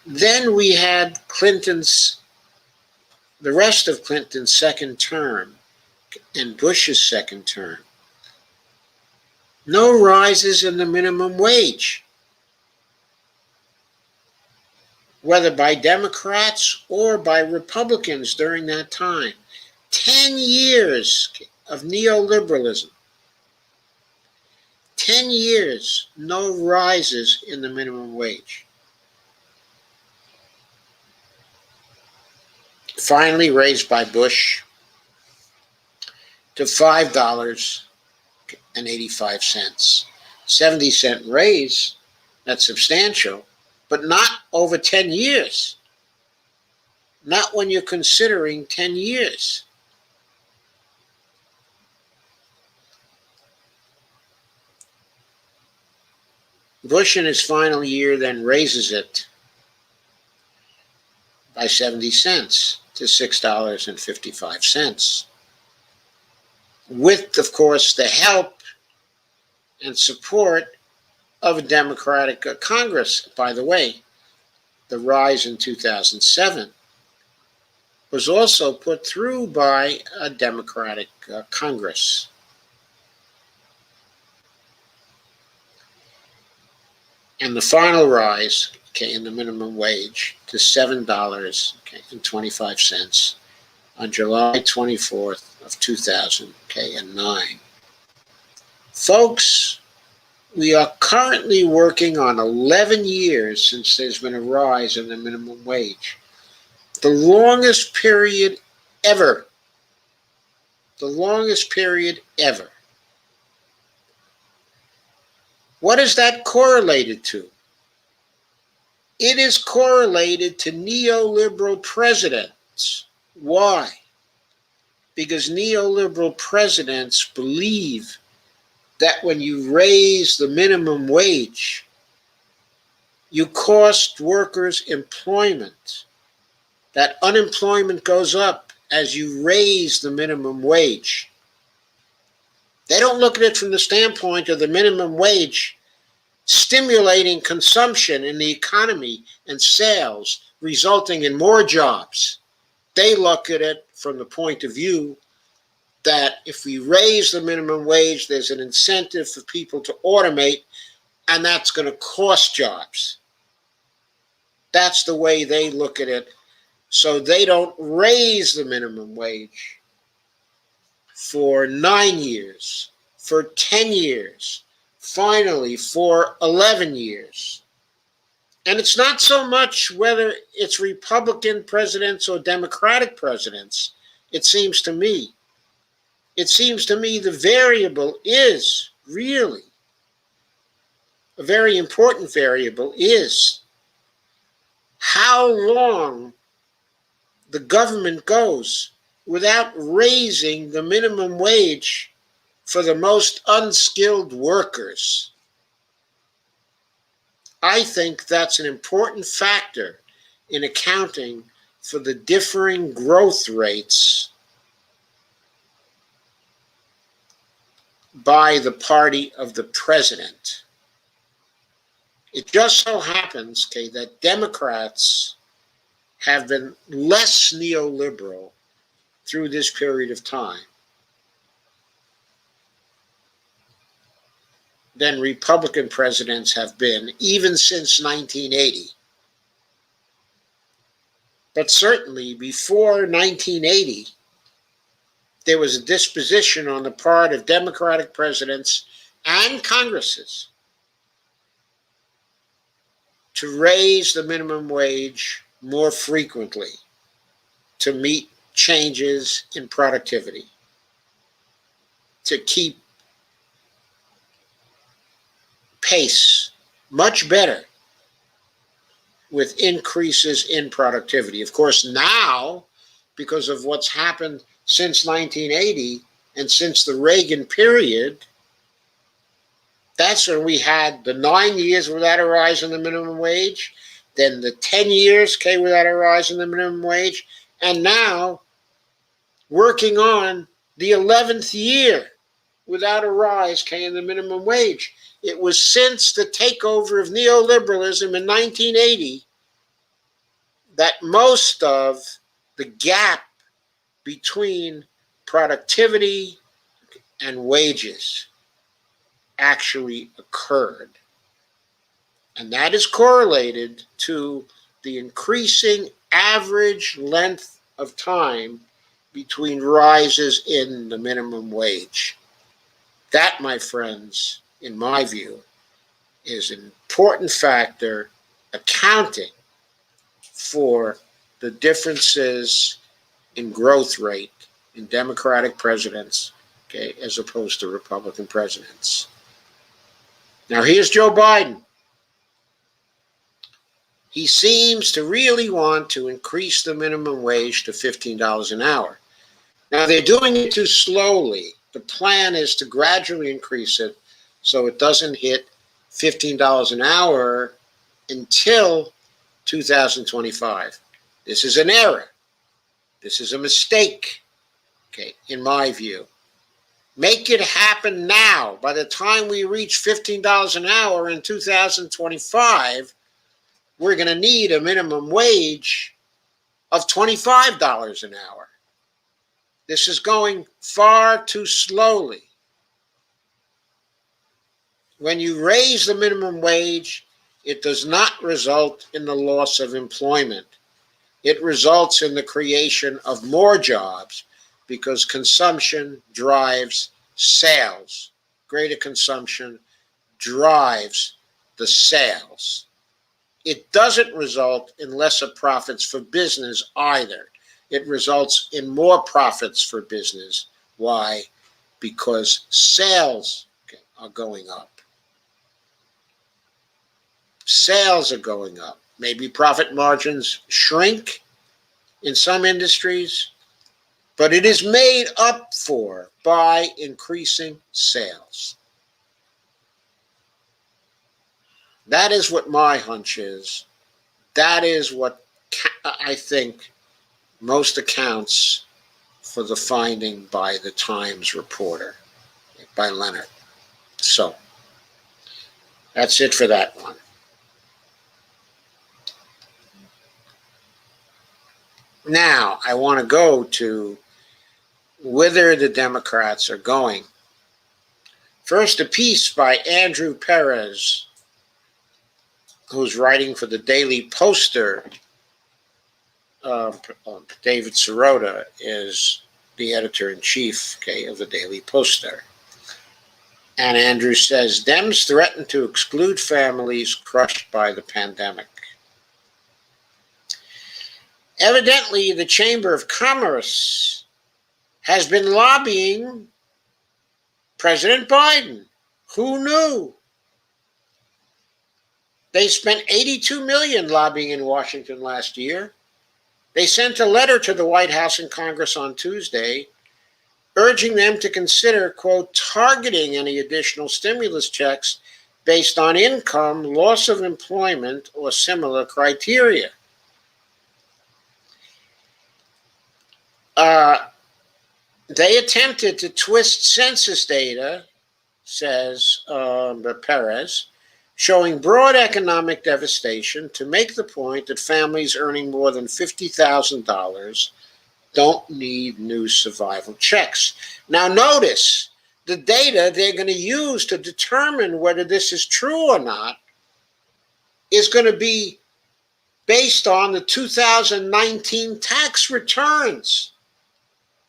Then we had the rest of Clinton's second term and Bush's second term. No rises in the minimum wage, whether by Democrats or by Republicans during that time. 10 years of neoliberalism. 10 years, no rises in the minimum wage. Finally raised by Bush to $5.85. 70-cent raise, that's substantial, but not over 10 years. Not when you're considering 10 years. Bush in his final year then raises it by 70 cents to $6.55. With, of course, the help and support of a Democratic Congress. By the way, the rise in 2007 was also put through by a Democratic Congress. And the final rise in the minimum wage to $7.25 on July 24th of 2009. Folks, we are currently working on 11 years since there's been a rise in the minimum wage. The longest period ever. The longest period ever. What is that correlated to? It is correlated to neoliberal presidents. Why? Because neoliberal presidents believe that when you raise the minimum wage, you cost workers employment. That unemployment goes up as you raise the minimum wage. They don't look at it from the standpoint of the minimum wage stimulating consumption in the economy and sales, resulting in more jobs. They look at it from the point of view that if we raise the minimum wage, there's an incentive for people to automate, and that's going to cost jobs. That's the way they look at it so they don't raise the minimum wage for 9 years, for 10 years, finally for 11 years. And it's not so much whether it's Republican presidents or Democratic presidents, it seems to me. It seems to me the variable is really, a very important variable is how long the government goes without raising the minimum wage for the most unskilled workers. I think that's an important factor in accounting for the differing growth rates by the party of the president. It just so happens, okay, that Democrats have been less neoliberal through this period of time than Republican presidents have been, even since 1980. But certainly before 1980, there was a disposition on the part of Democratic presidents and Congresses to raise the minimum wage more frequently to meet changes in productivity, to keep pace much better with increases in productivity. Of course, now, because of what's happened since 1980 and since the Reagan period, that's when we had the 9 years without a rise in the minimum wage, then the 10 years without a rise in the minimum wage, and now working on the 11th year without a rise in the minimum wage. It was since the takeover of neoliberalism in 1980 that most of the gap between productivity and wages actually occurred. And that is correlated to the increasing average length of time between rises in the minimum wage. That, my friends, in my view, is an important factor accounting for the differences in growth rate in Democratic presidents, as opposed to Republican presidents. Now, here's Joe Biden. He seems to really want to increase the minimum wage to $15 an hour. Now, they're doing it too slowly. The plan is to gradually increase it so it doesn't hit $15 an hour until 2025. This is an error. This is a mistake, in my view. Make it happen now. By the time we reach $15 an hour in 2025, we're going to need a minimum wage of $25 an hour. This is going far too slowly. When you raise the minimum wage, it does not result in the loss of employment. It results in the creation of more jobs because consumption drives sales. Greater consumption drives the sales. It doesn't result in lesser profits for business either. It results in more profits for business. Why? Because sales are going up. Sales are going up. Maybe profit margins shrink in some industries, but it is made up for by increasing sales. That is what my hunch is. That is what I think most accounts for the finding by the Times reporter, by Leonard. So, that's it for that one. Now, I want to go to whither the Democrats are going. First, a piece by Andrew Perez, who's writing for the Daily Poster David Sirota is the editor-in-chief, okay, of the Daily Poster. And Andrew says, Dems threaten to exclude families crushed by the pandemic. Evidently, the Chamber of Commerce has been lobbying President Biden. Who knew? They spent $82 million lobbying in Washington last year. They sent a letter to the White House and Congress on Tuesday, urging them to consider, quote, targeting any additional stimulus checks based on income, loss of employment, or similar criteria. They attempted to twist census data, says Perez, showing broad economic devastation to make the point that families earning more than $50,000 don't need new survival checks. Now notice, the data they're going to use to determine whether this is true or not is going to be based on the 2019 tax returns,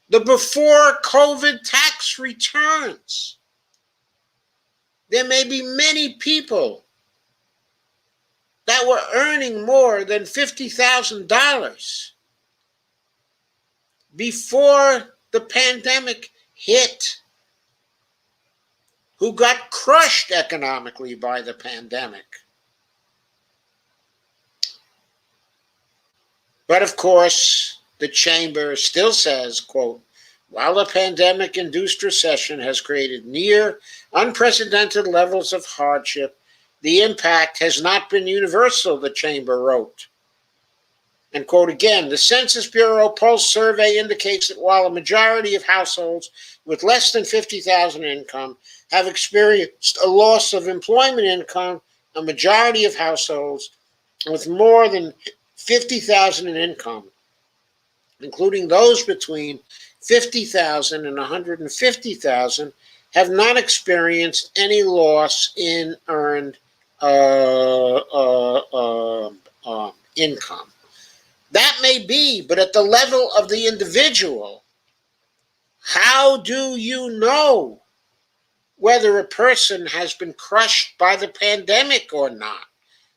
the before COVID tax returns. There may be many people that were earning more than $50,000 before the pandemic hit, who got crushed economically by the pandemic. But of course, the chamber still says, quote, while the pandemic-induced recession has created near unprecedented levels of hardship, the impact has not been universal, the chamber wrote. And quote again, the Census Bureau Pulse survey indicates that while a majority of households with less than $50,000 in income have experienced a loss of employment income, a majority of households with more than $50,000 in income, including those between $50,000 and $150,000, have not experienced any loss in earned income. That may be, but at the level of the individual, how do you know whether a person has been crushed by the pandemic or not?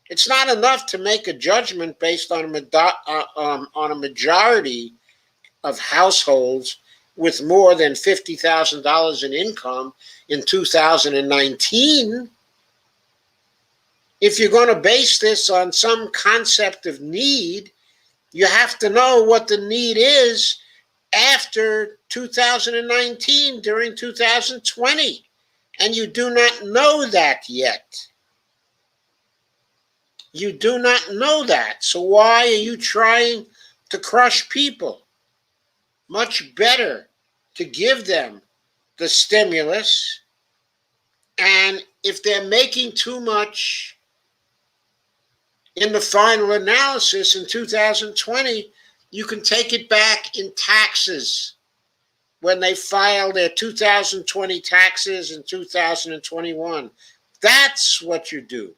It's not enough to make a judgment based on a majority of households with more than $50,000 in income in 2019. If you're going to base this on some concept of need, you have to know what the need is after 2019, during 2020. And you do not know that yet. You do not know that. So why are you trying to crush people? Much better to give them the stimulus. And if they're making too much in the final analysis in 2020, you can take it back in taxes when they file their 2020 taxes in 2021. That's what you do.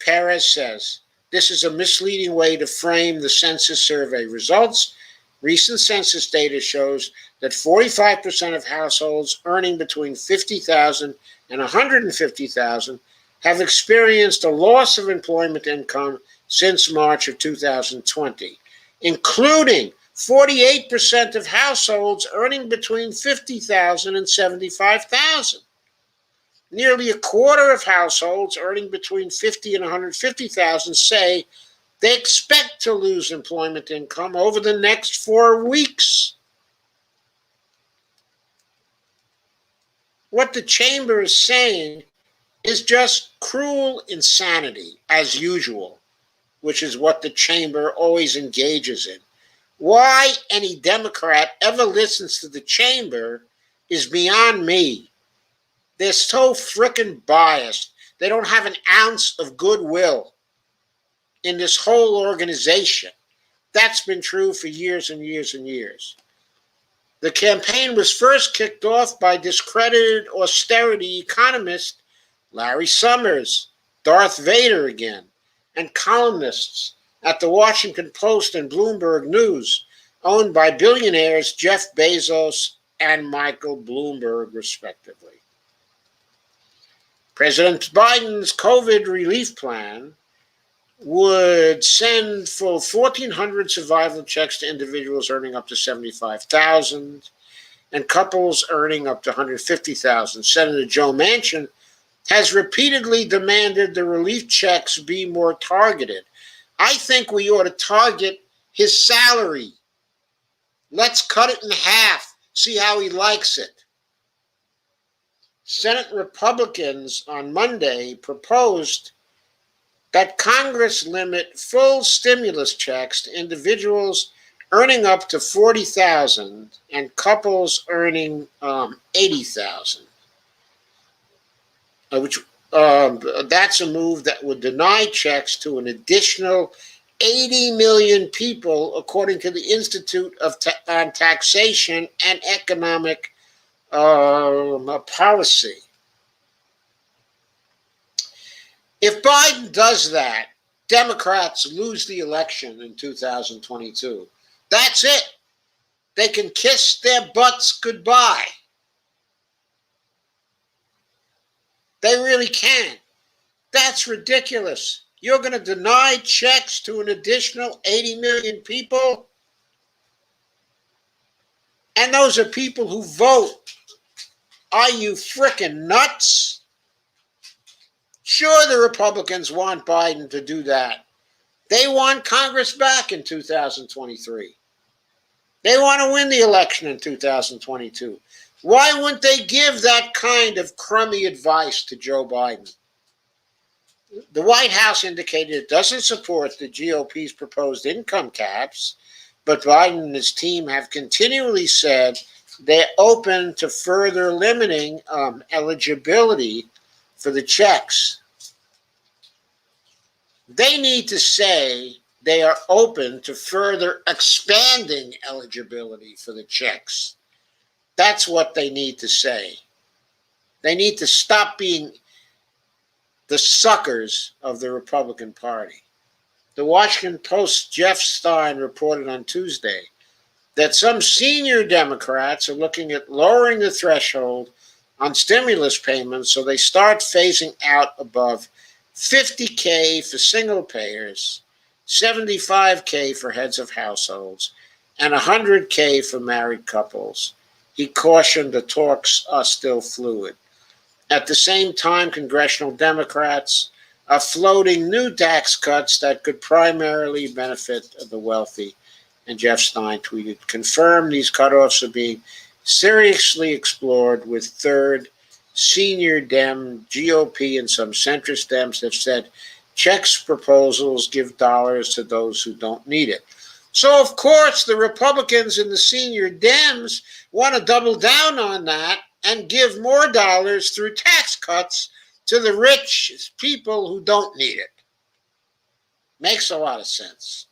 Perez says, this is a misleading way to frame the census survey results. Recent census data shows that 45% of households earning between $50,000 and $150,000 have experienced a loss of employment income since March of 2020, including 48% of households earning between $50,000 and $75,000. Nearly a quarter of households earning between $50,000 and $150,000 say they expect to lose employment income over the next 4 weeks. What the chamber is saying is just cruel insanity, as usual, which is what the chamber always engages in. Why any Democrat ever listens to the chamber is beyond me. They're so frickin' biased. They don't have an ounce of goodwill in this whole organization. That's been true for years and years and years. The campaign was first kicked off by discredited austerity economist Larry Summers, Darth Vader again, and columnists at the Washington Post and Bloomberg News, owned by billionaires Jeff Bezos and Michael Bloomberg, respectively. President Biden's COVID relief plan would send full 1,400 survival checks to individuals earning up to $75,000 and couples earning up to $150,000. Senator Joe Manchin has repeatedly demanded the relief checks be more targeted. I think we ought to target his salary. Let's cut it in half, see how he likes it. Senate Republicans on Monday proposed that Congress limit full stimulus checks to individuals earning up to $40,000 and couples earning $80,000. That's a move that would deny checks to an additional 80 million people, according to the Institute on Taxation and Economic Policy. If Biden does that, Democrats lose the election in 2022. That's it. They can kiss their butts goodbye. They really can. That's ridiculous. You're going to deny checks to an additional 80 million people? And those are people who vote. Are you frickin' nuts? Sure, the Republicans want Biden to do that. They want Congress back in 2023. They want to win the election in 2022. Why wouldn't they give that kind of crummy advice to Joe Biden? The White House indicated it doesn't support the GOP's proposed income caps, but Biden and his team have continually said they're open to further limiting eligibility for the checks. They need to say they are open to further expanding eligibility for the checks. That's what they need to say. They need to stop being the suckers of the Republican Party. The Washington Post's Jeff Stein reported on Tuesday that some senior Democrats are looking at lowering the threshold on stimulus payments so they start phasing out above $50K for single payers, $75K for heads of households, and $100K for married couples. He cautioned the talks are still fluid. At the same time, congressional Democrats are floating new tax cuts that could primarily benefit the wealthy. And Jeff Stein tweeted, confirm these cutoffs are being seriously explored with third senior Dem, GOP, and some centrist Dems have said checks proposals give dollars to those who don't need it. So, of course, the Republicans and the senior Dems want to double down on that and give more dollars through tax cuts to the rich people who don't need it. Makes a lot of sense.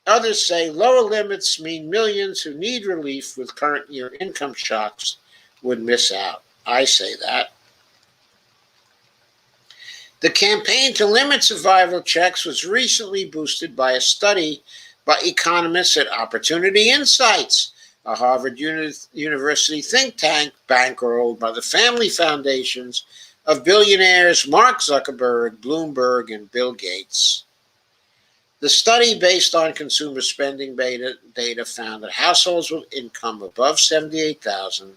Others say lower limits mean millions who need relief with current year income shocks would miss out. I say that. The campaign to limit survival checks was recently boosted by a study by economists at Opportunity Insights, a Harvard University think tank bankrolled by the family foundations of billionaires Mark Zuckerberg, Bloomberg, and Bill Gates. The study, based on consumer spending data, found that households with income above $78,000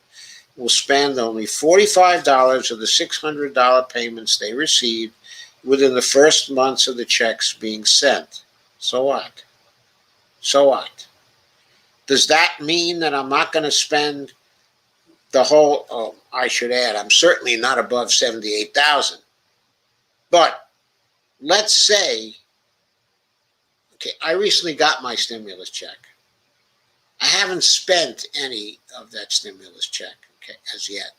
will spend only $45 of the $600 payments they received within the first months of the checks being sent. So what? So what? Does that mean that I'm not going to spend the whole, I should add, I'm certainly not above $78,000. But let's say, okay, I recently got my stimulus check. I haven't spent any of that stimulus check, okay, as yet.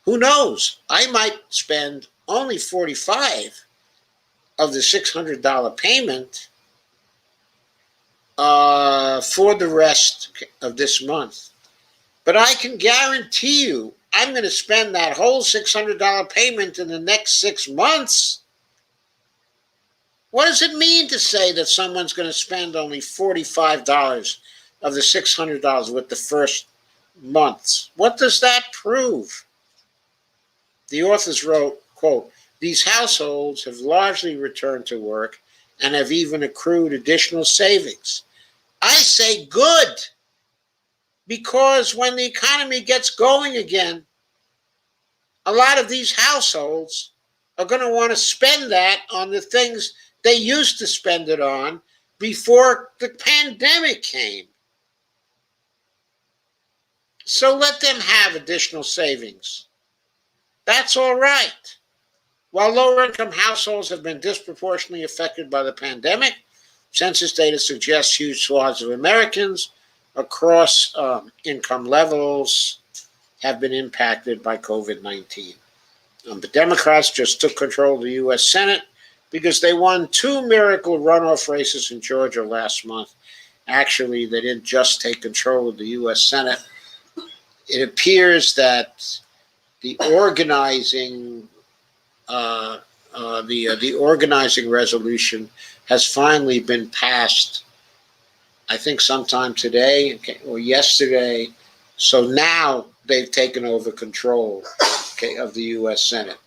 Who knows? I might spend only $45 of the $600 payment for the rest of this month. But I can guarantee you I'm going to spend that whole $600 payment in the next 6 months. What does it mean to say that someone's going to spend only $45 of the $600 with the first months? What does that prove? The authors wrote, quote, "These households have largely returned to work and have even accrued additional savings." I say good, because when the economy gets going again, a lot of these households are going to want to spend that on the things they used to spend it on before the pandemic came. So let them have additional savings. That's all right. While lower income households have been disproportionately affected by the pandemic, census data suggests huge swaths of Americans across income levels have been impacted by COVID-19. The Democrats just took control of the U.S. Senate because they won two miracle runoff races in Georgia last month. Actually, they didn't just take control of the U.S. Senate. It appears that the organizing the organizing resolution has finally been passed, I think sometime today or yesterday. So now they've taken over control, of the U.S. Senate.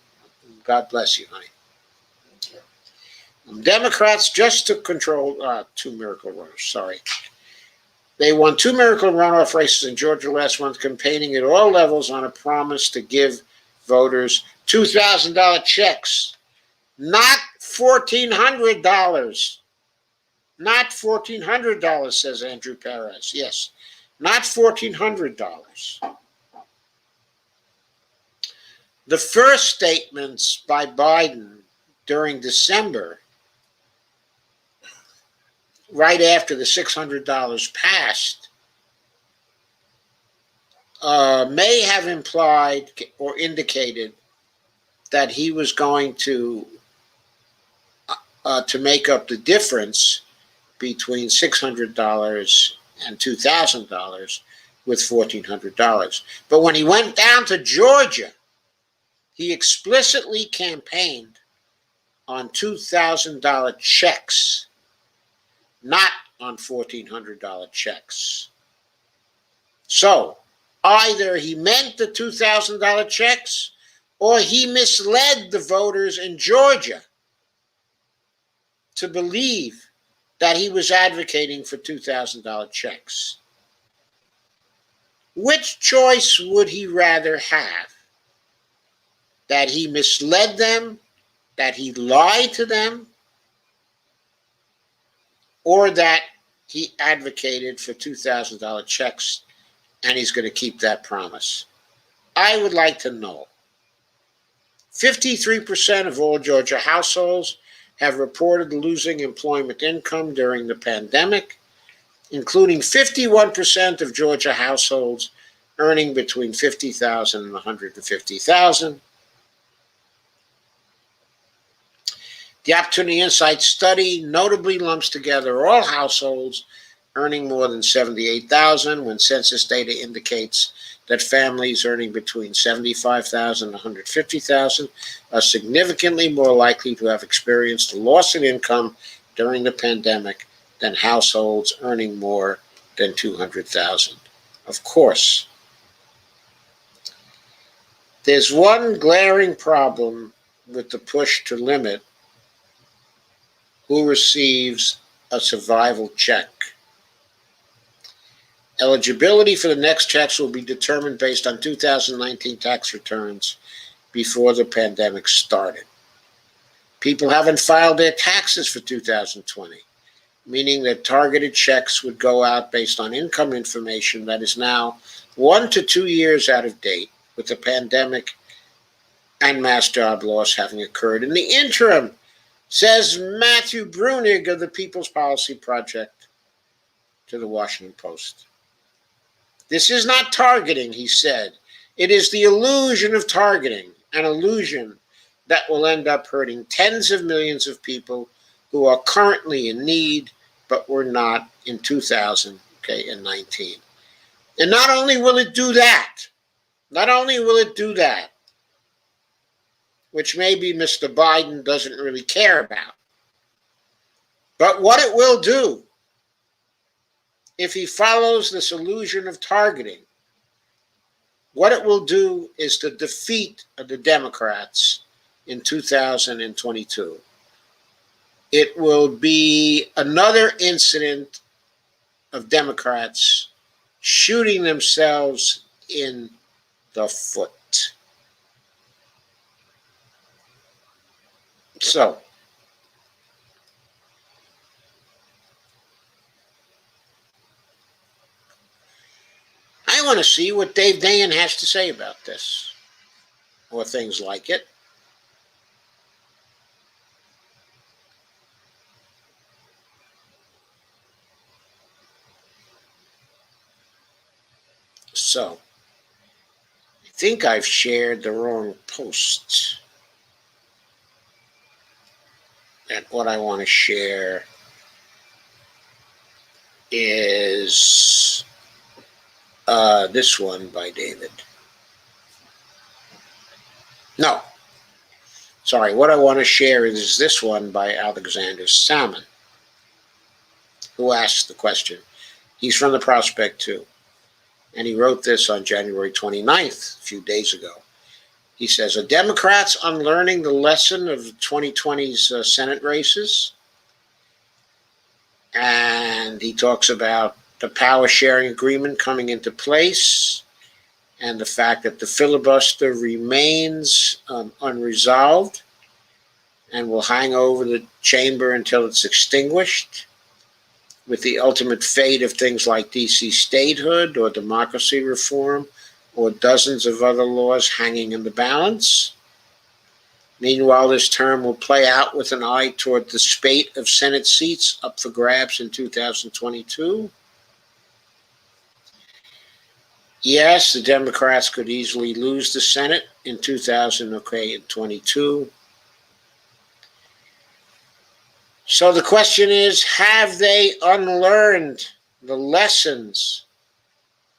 God bless you, honey. Democrats just took control, two miracle runners, sorry. They won two miracle runoff races in Georgia last month, campaigning at all levels on a promise to give voters $2,000 checks. Not $1,400. Not $1,400, says Andrew Perez. Yes, not $1,400. The first statements by Biden during December, right after the $600 passed, may have implied or indicated that he was going to make up the difference between $600 and $2,000 with $1,400. But when he went down to Georgia, he explicitly campaigned on $2,000 checks, not on $1,400 checks. So either he meant the $2,000 checks or he misled the voters in Georgia to believe that he was advocating for $2,000 checks. Which choice would he rather have? That he misled them, that he lied to them, or that he advocated for $2,000 checks and he's going to keep that promise? I would like to know. 53% of all Georgia households have reported losing employment income during the pandemic, including 51% of Georgia households earning between $50,000 and $150,000. The Opportunity Insight study notably lumps together all households earning more than $78,000, when census data indicates that families earning between $75,000 and $150,000 are significantly more likely to have experienced a loss in income during the pandemic than households earning more than $200,000. Of course, there's one glaring problem with the push to limit who receives a survival check. Eligibility for the next checks will be determined based on 2019 tax returns before the pandemic started. People haven't filed their taxes for 2020, meaning that targeted checks would go out based on income information that is now 1 to 2 years out of date, with the pandemic and mass job loss having occurred in the interim, says Matthew Brunig of the People's Policy Project to the Washington Post. This is not targeting, he said. It is the illusion of targeting, an illusion that will end up hurting tens of millions of people who are currently in need, but were not in 2019. And not only will it do that, which maybe Mr. Biden doesn't really care about, But what it will do, if he follows this illusion of targeting, what it will do is to defeat the Democrats in 2022. It will be another incident of Democrats shooting themselves in the foot. So, I want to see what Dave Dayen has to say about this, or things like it. So, I think I've shared the wrong post. And what I want to share is this one by David. No. Sorry, what I want to share is this one by Alexander Salmon, who asked the question. He's from the Prospect too. And he wrote this on January 29th, a few days ago. He says, are Democrats unlearning the lesson of 2020's Senate races? And he talks about the power sharing agreement coming into place and the fact that the filibuster remains unresolved and will hang over the chamber until it's extinguished, with the ultimate fate of things like DC statehood or democracy reform or dozens of other laws hanging in the balance. Meanwhile, this term will play out with an eye toward the spate of Senate seats up for grabs in 2022. Yes, the Democrats could easily lose the Senate in 2022. So the question is, have they unlearned the lessons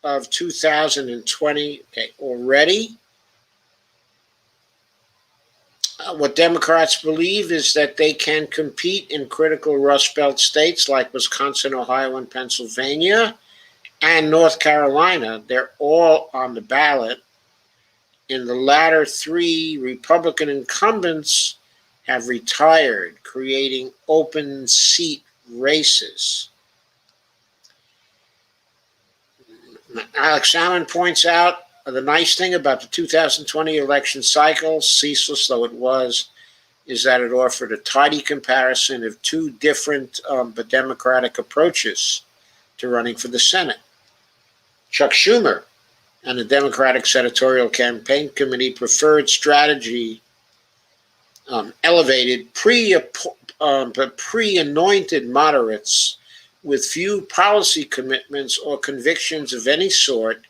of 2020 already? What Democrats believe is that they can compete in critical Rust Belt states like Wisconsin, Ohio, and Pennsylvania, and North Carolina. They're all on the ballot. In the latter three, Republican incumbents have retired, creating open seat races. Alex Salmon points out the nice thing about the 2020 election cycle, ceaseless though it was, is that it offered a tidy comparison of two different but democratic approaches to running for the Senate. Chuck Schumer and the Democratic Senatorial Campaign Committee preferred strategy elevated pre-anointed moderates with few policy commitments or convictions of any sort,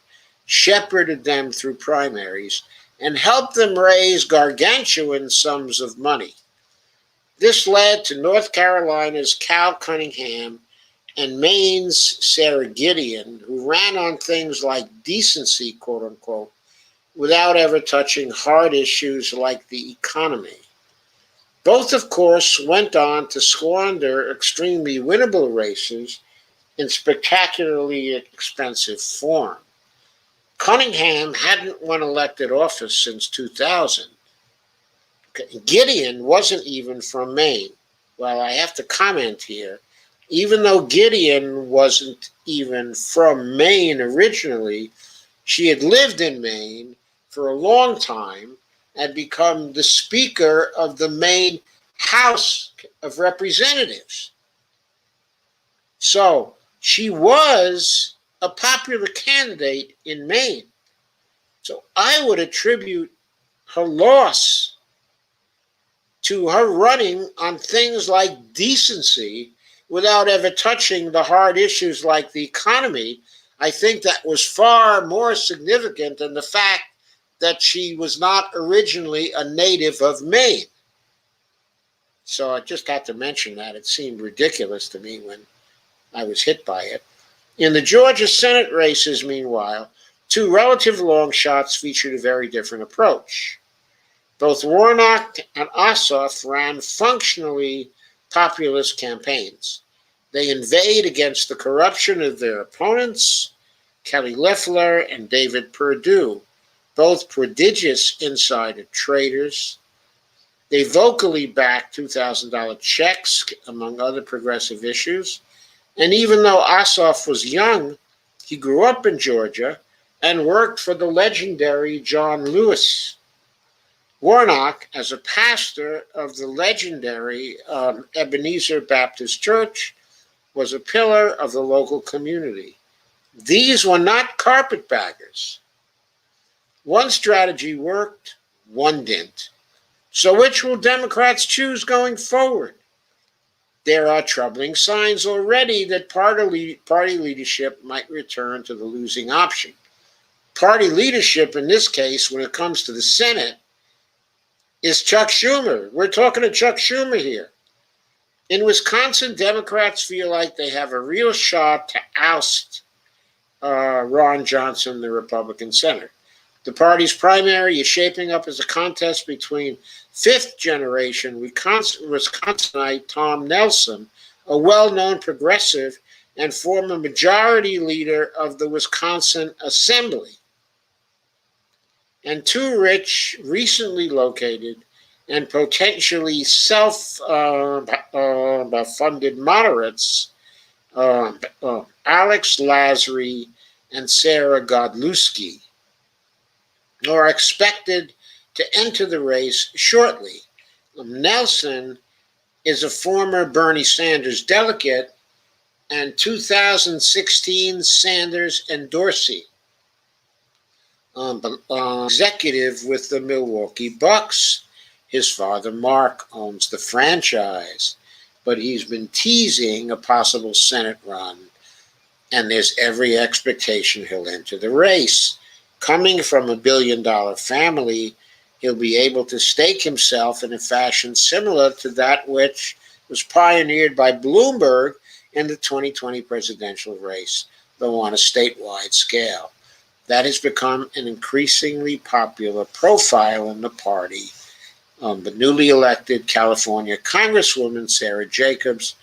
shepherded them through primaries, and helped them raise gargantuan sums of money. This led to North Carolina's Cal Cunningham and Maine's Sarah Gideon, who ran on things like decency, quote unquote, without ever touching hard issues like the economy. Both, of course, went on to squander extremely winnable races in spectacularly expensive form. Cunningham hadn't won elected office since 2000. Gideon wasn't even from Maine. Well, I have to comment here. Even though Gideon wasn't even from Maine originally, she had lived in Maine for a long time and become the Speaker of the Maine House of Representatives. So she was a popular candidate in Maine. So I would attribute her loss to her running on things like decency without ever touching the hard issues like the economy. I think that was far more significant than the fact that she was not originally a native of Maine. So I just had to mention that. It seemed ridiculous to me when I was hit by it. In the Georgia Senate races, meanwhile, two relative long shots featured a very different approach. Both Warnock and Ossoff ran functionally populist campaigns. They inveighed against the corruption of their opponents, Kelly Loeffler and David Perdue, both prodigious insider traders. They vocally backed $2,000 checks, among other progressive issues. And even though Ossoff was young, he grew up in Georgia and worked for the legendary John Lewis. Warnock, as a pastor of the legendary Ebenezer Baptist Church, was a pillar of the local community. These were not carpetbaggers. One strategy worked, one didn't. So which will Democrats choose going forward? There are troubling signs already that party leadership might return to the losing option. Party leadership, in this case, when it comes to the Senate, is Chuck Schumer. We're talking to Chuck Schumer here. In Wisconsin, Democrats feel like they have a real shot to oust Ron Johnson, the Republican senator. The party's primary is shaping up as a contest between fifth-generation Wisconsinite Tom Nelson, a well-known progressive and former majority leader of the Wisconsin Assembly, and two rich, recently located, and potentially self-funded moderates, Alex Lasry and Sarah Godlewski, are expected to enter the race shortly. Nelson is a former Bernie Sanders delegate and 2016 Sanders endorsee, executive with the Milwaukee Bucks. His father, Mark, owns the franchise, but he's been teasing a possible Senate run, and there's every expectation he'll enter the race. Coming from a billion-dollar family, he'll be able to stake himself in a fashion similar to that which was pioneered by Bloomberg in the 2020 presidential race, though on a statewide scale. That has become an increasingly popular profile in the party. The newly elected California Congresswoman Sarah Jacobs,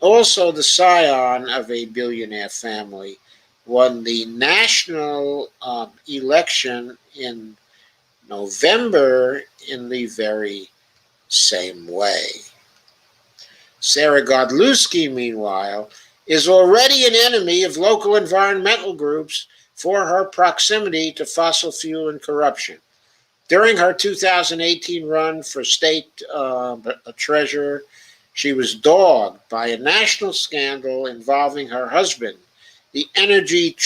also the scion of a billionaire family, won the national election in November in the very same way. Sarah Godlewski, meanwhile, is already an enemy of local environmental groups for her proximity to fossil fuel and corruption. During her 2018 run for state treasurer, she was dogged by a national scandal involving her husband, the energy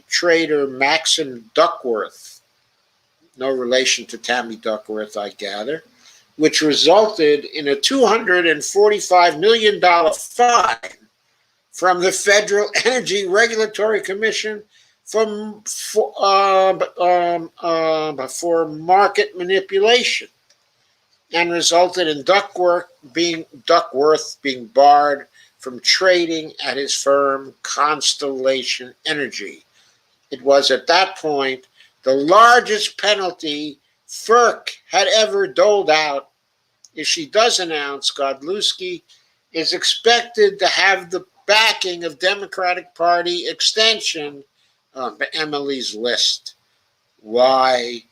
trader Maxim Duckworth, no relation to Tammy Duckworth, I gather, which resulted in a $245 million fine from the Federal Energy Regulatory Commission for market manipulation, and resulted in Duckworth being barred from trading at his firm Constellation Energy. It was at that point the largest penalty FERC had ever doled out. If she does announce, Godlewski is expected to have the backing of Democratic Party extension Emily's List. Why?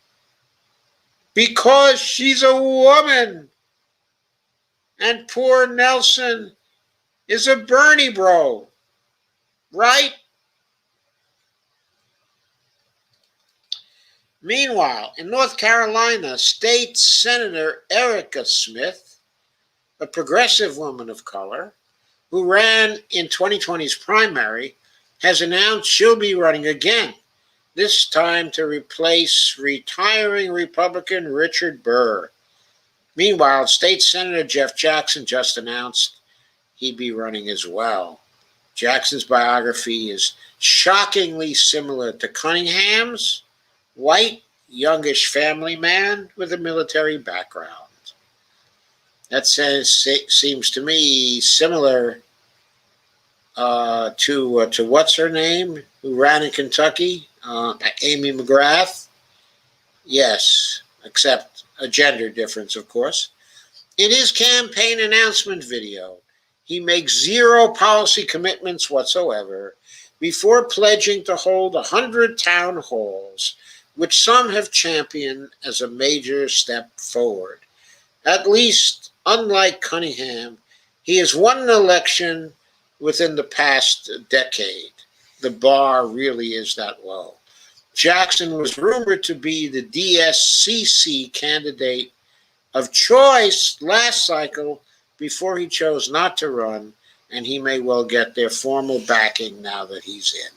Because she's a woman. And poor Nelson is a Bernie bro, right? Meanwhile, in North Carolina, State Senator Erica Smith, a progressive woman of color, who ran in 2020's primary, has announced she'll be running again, this time to replace retiring Republican Richard Burr. Meanwhile, State Senator Jeff Jackson just announced he'd be running as well. Jackson's biography is shockingly similar to Cunningham's, white, youngish family man with a military background. That seems to me similar to what's her name, who ran in Kentucky, Amy McGrath. Yes, except a gender difference, of course. In his campaign announcement video, he makes zero policy commitments whatsoever before pledging to hold 100 town halls, which some have championed as a major step forward. At least, unlike Cunningham, he has won an election within the past decade. The bar really is that low. Jackson was rumored to be the DSCC candidate of choice last cycle before he chose not to run, and he may well get their formal backing now that he's in.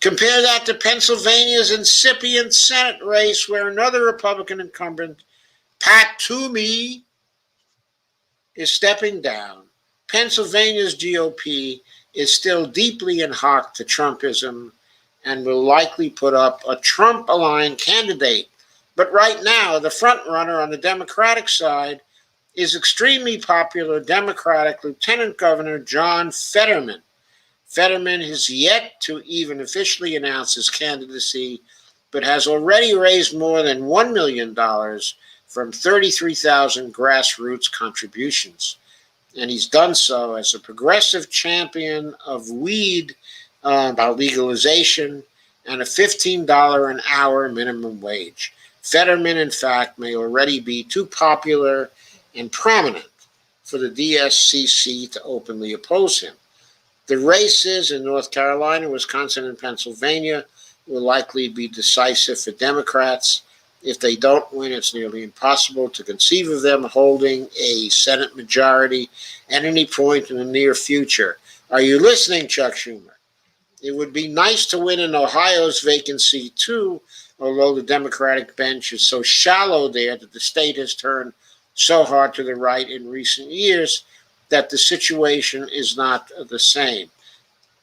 Compare that to Pennsylvania's incipient Senate race, where another Republican incumbent, Pat Toomey, is stepping down. Pennsylvania's GOP is still deeply in hock to Trumpism and will likely put up a Trump-aligned candidate. But right now, the front-runner on the Democratic side is extremely popular Democratic Lieutenant Governor John Fetterman. Fetterman has yet to even officially announce his candidacy, but has already raised more than $1 million from 33,000 grassroots contributions. And he's done so as a progressive champion of weed, about legalization, and a $15 an hour minimum wage. Fetterman, in fact, may already be too popular and prominent for the DSCC to openly oppose him. The races in North Carolina, Wisconsin, and Pennsylvania will likely be decisive for Democrats. If they don't win, it's nearly impossible to conceive of them holding a Senate majority at any point in the near future. Are you listening, Chuck Schumer? It would be nice to win in Ohio's vacancy, too, although the Democratic bench is so shallow there that the state has turned so hard to the right in recent years that the situation is not the same.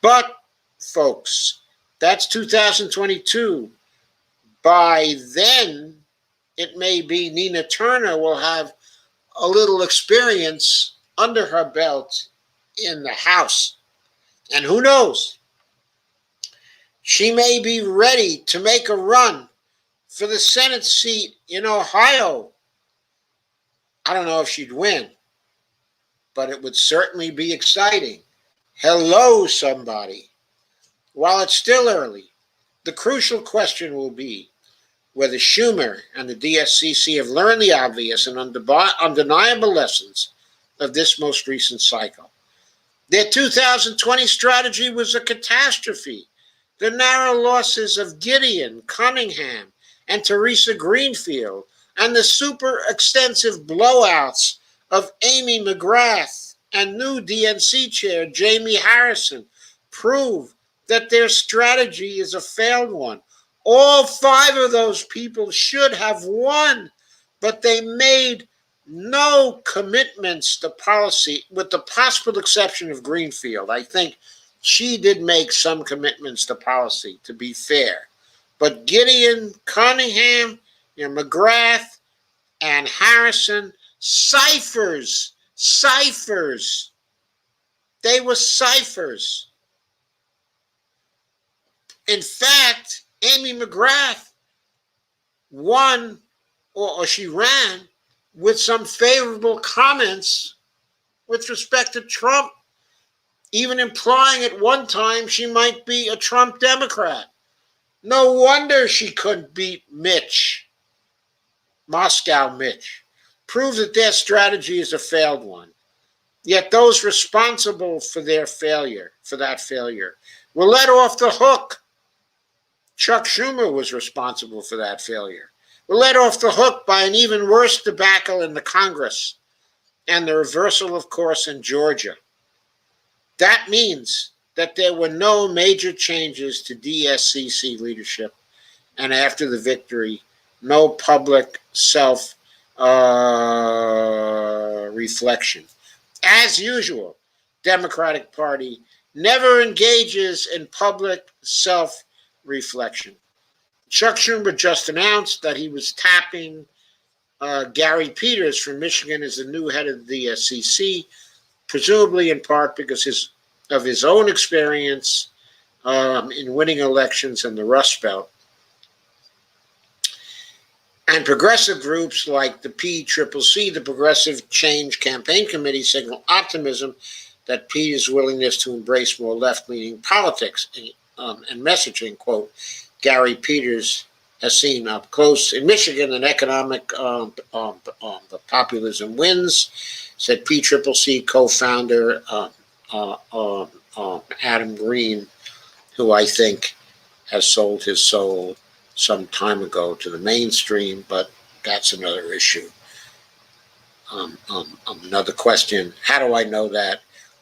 But, folks, that's 2022. By then, it may be Nina Turner will have a little experience under her belt in the House. And who knows? She may be ready to make a run for the Senate seat in Ohio. I don't know if she'd win, but it would certainly be exciting. Hello, somebody. While it's still early, the crucial question will be whether Schumer and the DSCC have learned the obvious and undeniable lessons of this most recent cycle. Their 2020 strategy was a catastrophe. The narrow losses of Gideon, Cunningham, and Teresa Greenfield, and the super extensive blowouts of Amy McGrath and new DNC chair Jamie Harrison prove that their strategy is a failed one. All 5 of those people should have won, but they made no commitments to policy, with the possible exception of Greenfield. I think she did make some commitments to policy, to be fair. But Gideon, Cunningham, McGrath, and Harrison, ciphers. They were ciphers. In fact, Amy McGrath won, or she ran, with some favorable comments with respect to Trump, even implying at one time she might be a Trump Democrat. No wonder she couldn't beat Mitch, Moscow Mitch. Proves that their strategy is a failed one. Yet those responsible for that failure, were let off the hook. Chuck Schumer was responsible for that failure. Were let off the hook by an even worse debacle in the Congress and the reversal of course in Georgia. That means that there were no major changes to DSCC leadership, and after the victory, no public self-reflection. As usual, Democratic Party never engages in public self-reflection. Chuck Schumer just announced that he was tapping Gary Peters from Michigan as the new head of the DSCC, presumably in part because of his own experience in winning elections in the Rust Belt. And progressive groups like the PCCC, the Progressive Change Campaign Committee, signal optimism that Peter's willingness to embrace more left-leaning politics and messaging. Quote, Gary Peters has seen up close in Michigan an economic the populism wins, said PCCC co-founder Adam Green, who I think has sold his soul some time ago to the mainstream, but that's another issue. Another question, how do I know that?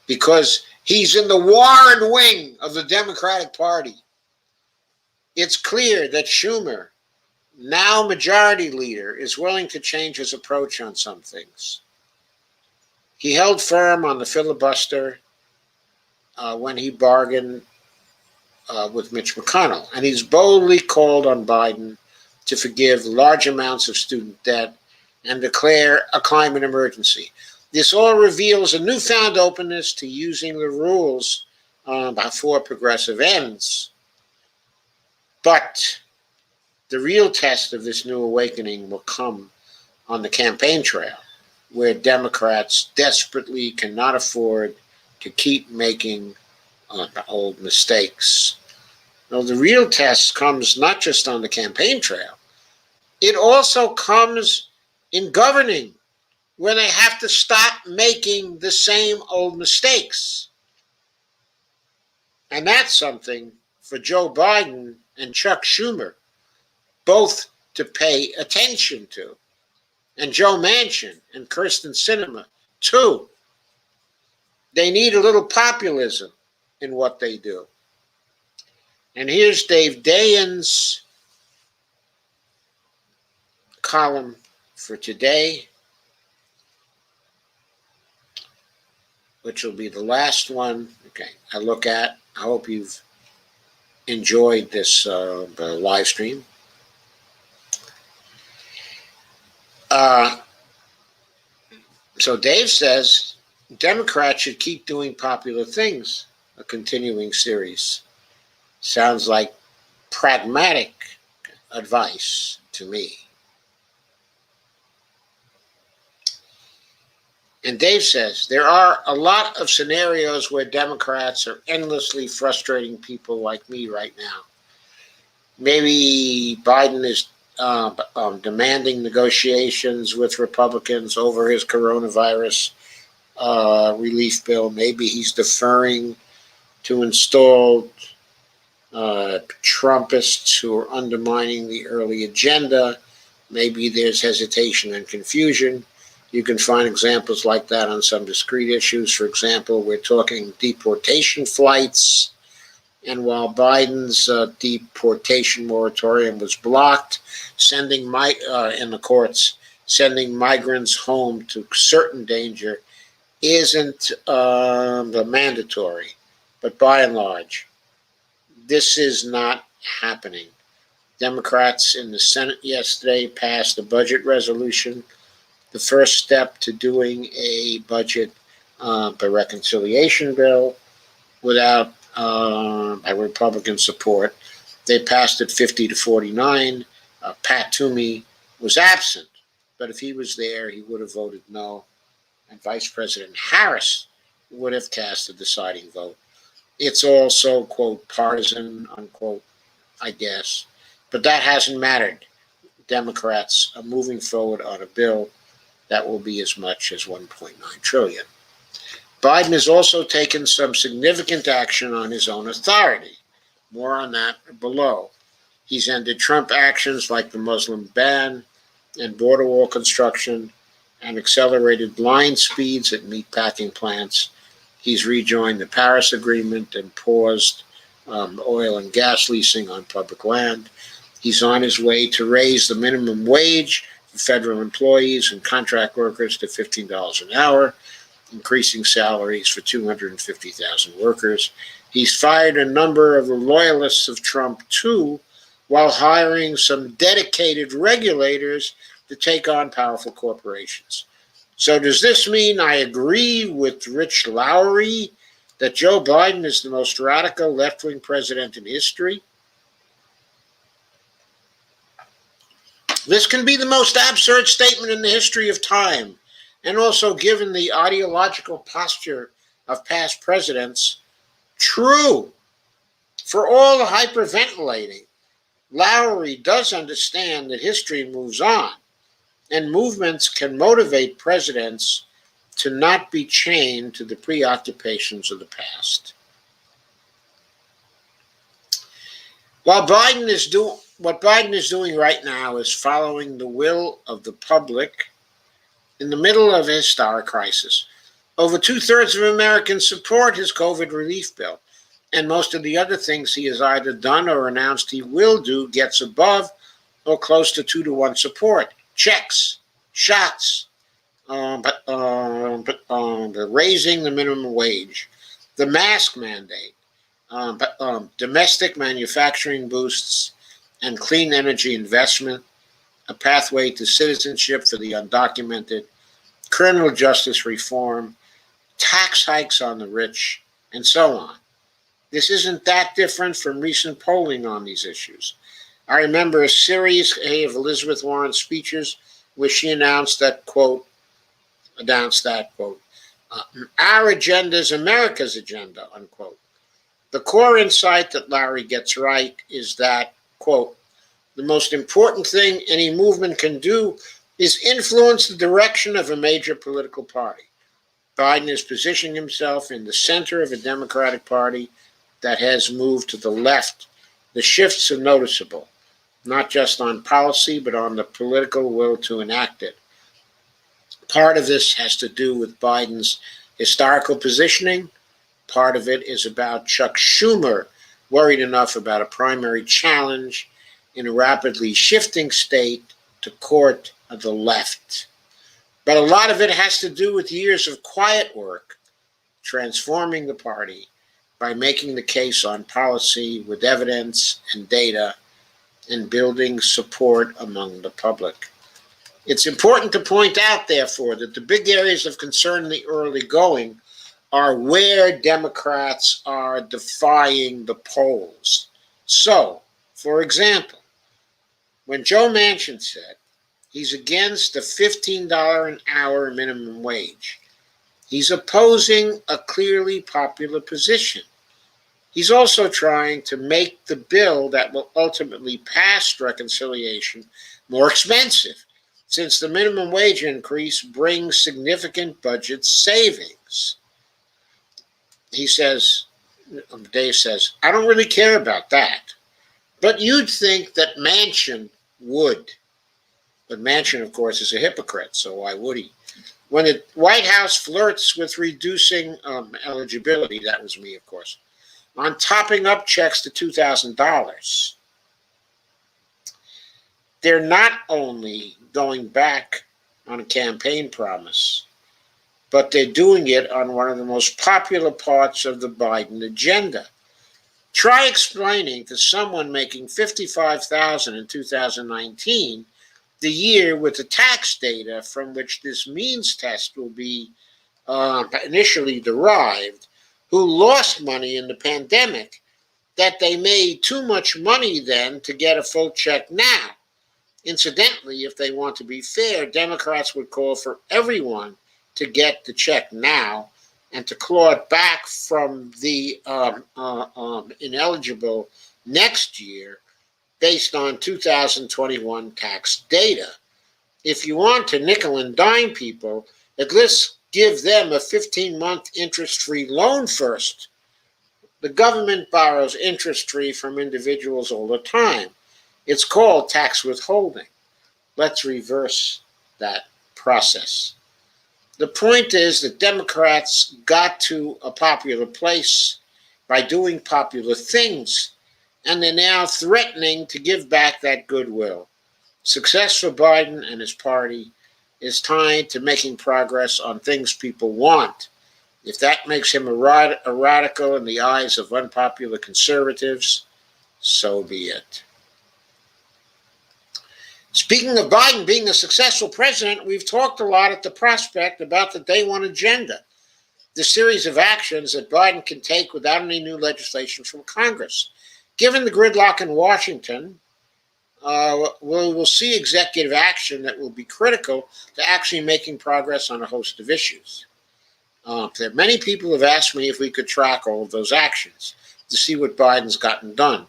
Because he's in the Warren wing of the Democratic Party. It's clear that Schumer, now majority leader, is willing to change his approach on some things. He held firm on the filibuster when he bargained with Mitch McConnell, and he's boldly called on Biden to forgive large amounts of student debt and declare a climate emergency. This all reveals a newfound openness to using the rules for progressive ends. But the real test of this new awakening will come on the campaign trail, where Democrats desperately cannot afford to keep making old mistakes. Now, the real test comes not just on the campaign trail, it also comes in governing, where they have to stop making the same old mistakes. And that's something for Joe Biden and Chuck Schumer both to pay attention to, and Joe Manchin and Kyrsten Sinema too. They need a little populism in what they do. And here's Dave Dayen's column for today, which will be the last one. Okay, I look at. I hope you've enjoyed this live stream. So Dave says Democrats should keep doing popular things. A continuing series. Sounds like pragmatic advice to me. And Dave says, there are a lot of scenarios where Democrats are endlessly frustrating people like me right now. Maybe Biden is demanding negotiations with Republicans over his coronavirus relief bill. Maybe he's deferring to install Trumpists who are undermining the early agenda. Maybe there's hesitation and confusion. You can find examples like that on some discrete issues. For example, we're talking deportation flights. And while Biden's deportation moratorium was blocked, in the courts, sending migrants home to certain danger isn't mandatory. But by and large, this is not happening. Democrats in the Senate yesterday passed a budget resolution, the first step to doing a budget by reconciliation bill without Republican support. They passed it 50-49. Pat Toomey was absent, but if he was there, he would have voted no, and Vice President Harris would have cast the deciding vote. It's also, quote, partisan, unquote, I guess, but that hasn't mattered. Democrats are moving forward on a bill that will be as much as $1.9 trillion. Biden has also taken some significant action on his own authority. More on that below. He's ended Trump actions like the Muslim ban and border wall construction and accelerated line speeds at meatpacking plants. He's rejoined the Paris Agreement and paused oil and gas leasing on public land. He's on his way to raise the minimum wage for federal employees and contract workers to $15 an hour, increasing salaries for 250,000 workers. He's fired a number of the loyalists of Trump, too, while hiring some dedicated regulators to take on powerful corporations. So does this mean I agree with Rich Lowry that Joe Biden is the most radical left-wing president in history? This can be the most absurd statement in the history of time, and also, given the ideological posture of past presidents, true. For all the hyperventilating, Lowry does understand that history moves on, and movements can motivate presidents to not be chained to the preoccupations of the past. What Biden is doing right now is following the will of the public in the middle of a historic crisis. Over 2/3 of Americans support his COVID relief bill, and most of the other things he has either done or announced he will do gets above or close to 2-to-1 support. Checks, shots, the raising the minimum wage, the mask mandate, domestic manufacturing boosts, and clean energy investment, a pathway to citizenship for the undocumented, criminal justice reform, tax hikes on the rich, and so on. This isn't that different from recent polling on these issues. I remember a series of Elizabeth Warren's speeches where she announced that, quote, our agenda is America's agenda, unquote. The core insight that Larry gets right is that, quote, the most important thing any movement can do is influence the direction of a major political party. Biden is positioning himself in the center of a Democratic Party that has moved to the left. The shifts are noticeable, not just on policy, but on the political will to enact it. Part of this has to do with Biden's historical positioning. Part of it is about Chuck Schumer worried enough about a primary challenge in a rapidly shifting state to court the left. But a lot of it has to do with years of quiet work, transforming the party by making the case on policy with evidence and data and building support among the public. It's important to point out, therefore, that the big areas of concern in the early going are where Democrats are defying the polls. So, for example, when Joe Manchin said he's against the $15 an hour minimum wage, he's opposing a clearly popular position. He's also trying to make the bill that will ultimately pass reconciliation more expensive, since the minimum wage increase brings significant budget savings. He says, Dave says, I don't really care about that. But you'd think that Manchin would. But Manchin, of course, is a hypocrite, so why would he? When the White House flirts with reducing eligibility, that was me, of course, on topping up checks to $2,000, they're not only going back on a campaign promise, but they're doing it on one of the most popular parts of the Biden agenda. Try explaining to someone making $55,000 in 2019, the year with the tax data from which this means test will be initially derived, who lost money in the pandemic, that they made too much money then to get a full check now. Incidentally, if they want to be fair, Democrats would call for everyone to get the check now and to claw it back from the ineligible next year based on 2021 tax data. If you want to nickel and dime people, at least give them a 15-month interest-free loan first. The government borrows interest-free from individuals all the time. It's called tax withholding. Let's reverse that process. The point is that Democrats got to a popular place by doing popular things, and they're now threatening to give back that goodwill. Success for Biden and his party is tied to making progress on things people want. If that makes him a radical in the eyes of unpopular conservatives, so be it. Speaking of Biden being a successful president, we've talked a lot at the prospect about the Day One agenda, the series of actions that Biden can take without any new legislation from Congress. Given the gridlock in Washington, we'll see executive action that will be critical to actually making progress on a host of issues. Many people have asked me if we could track all of those actions to see what Biden's gotten done.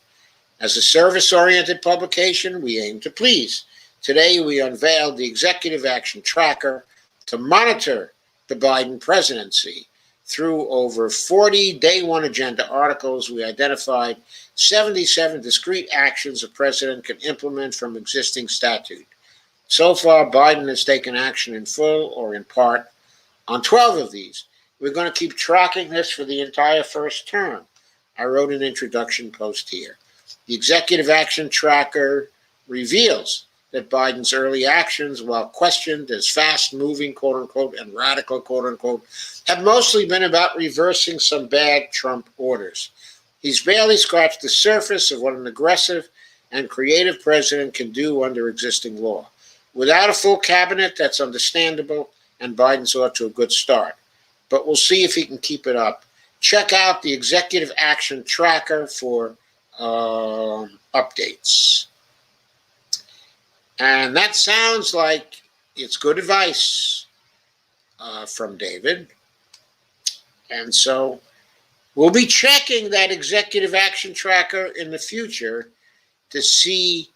As a service-oriented publication, we aim to please. Today, we unveiled the Executive Action Tracker to monitor the Biden presidency. Through over 40 Day One agenda articles, we identified 77 discrete actions a president can implement from existing statute. So far, Biden has taken action in full or in part on 12 of these. We're going to keep tracking this for the entire first term. I wrote an introduction post here. The Executive Action Tracker reveals that Biden's early actions, while questioned as fast-moving, quote-unquote, and radical, quote-unquote, have mostly been about reversing some bad Trump orders. He's barely scratched the surface of what an aggressive and creative president can do under existing law. Without a full cabinet, that's understandable, and Biden's off to a good start. But we'll see if he can keep it up. Check out the Executive Action Tracker for updates. And that sounds like it's good advice from David. And so we'll be checking that Executive Action Tracker in the future to see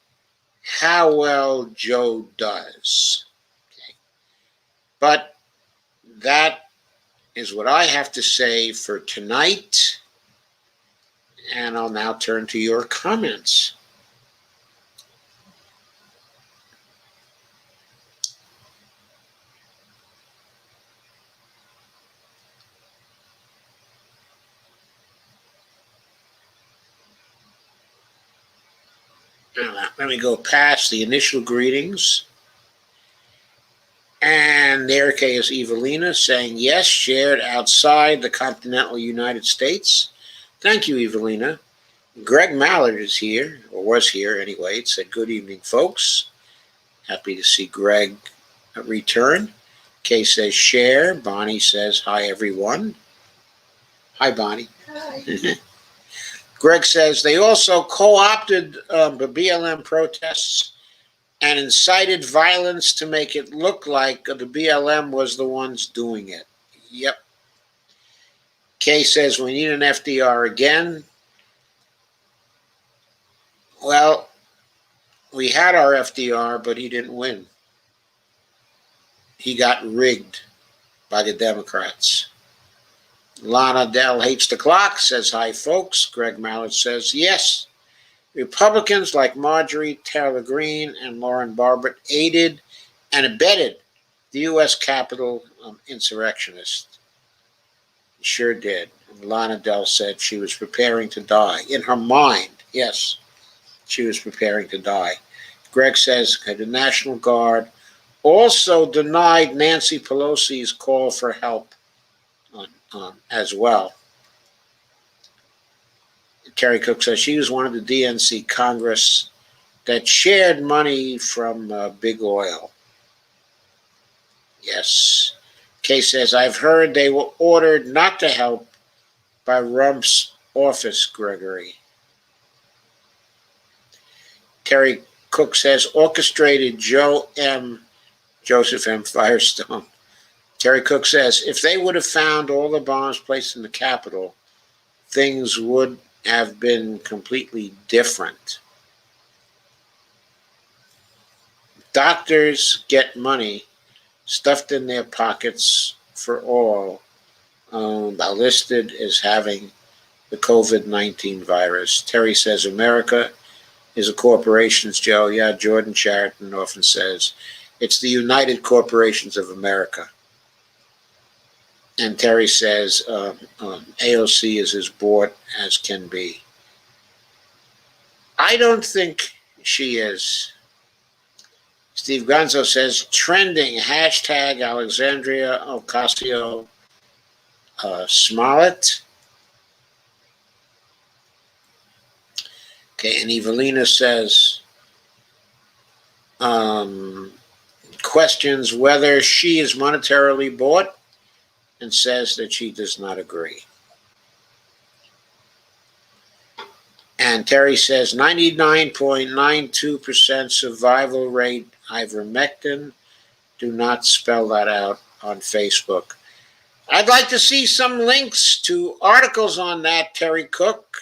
how well Joe does. Okay. But that is what I have to say for tonight. And I'll now turn to your comments. Now, let me go past the initial greetings. And there is Evelina saying, yes, shared outside the continental United States. Thank you, Evelina. Greg Mallard is here, or was here anyway. It said, good evening, folks. Happy to see Greg return. Kay says, share. Bonnie says, hi, everyone. Hi, Bonnie. Hi. Greg says, they also co-opted the BLM protests and incited violence to make it look like the BLM was the ones doing it. Yep. Kay says, we need an FDR again. Well, we had our FDR, but he didn't win. He got rigged by the Democrats. Lana Dell hates the clock, says, hi, folks. Greg Mallard says, yes. Republicans like Marjorie Taylor Greene and Lauren Boebert aided and abetted the U.S. Capitol insurrectionists. Sure did. And Lana Dell said she was preparing to die. In her mind, yes, she was preparing to die. Greg says the National Guard also denied Nancy Pelosi's call for help as well. Terry Cook says she was one of the DNC Congress that shared money from Big Oil. Yes. Kay says, I've heard they were ordered not to help by Rump's office, Gregory. Terry Cook says, orchestrated Joseph M. Firestone. Terry Cook says, if they would have found all the bombs placed in the Capitol, things would have been completely different. Doctors get money stuffed in their pockets for all, are listed as having the COVID-19 virus. Terry says, America is a corporations, Joe. Yeah, Jordan Chariton often says, it's the United Corporations of America. And Terry says, AOC is as bought as can be. I don't think she is. Steve Gonzo says, trending, hashtag Alexandria Ocasio Smollett. Okay, and Evelina says, questions whether she is monetarily bought and says that she does not agree. And Terry says 99.92% survival rate ivermectin. Do not spell that out on Facebook. I'd like to see some links to articles on that, Terry Cook,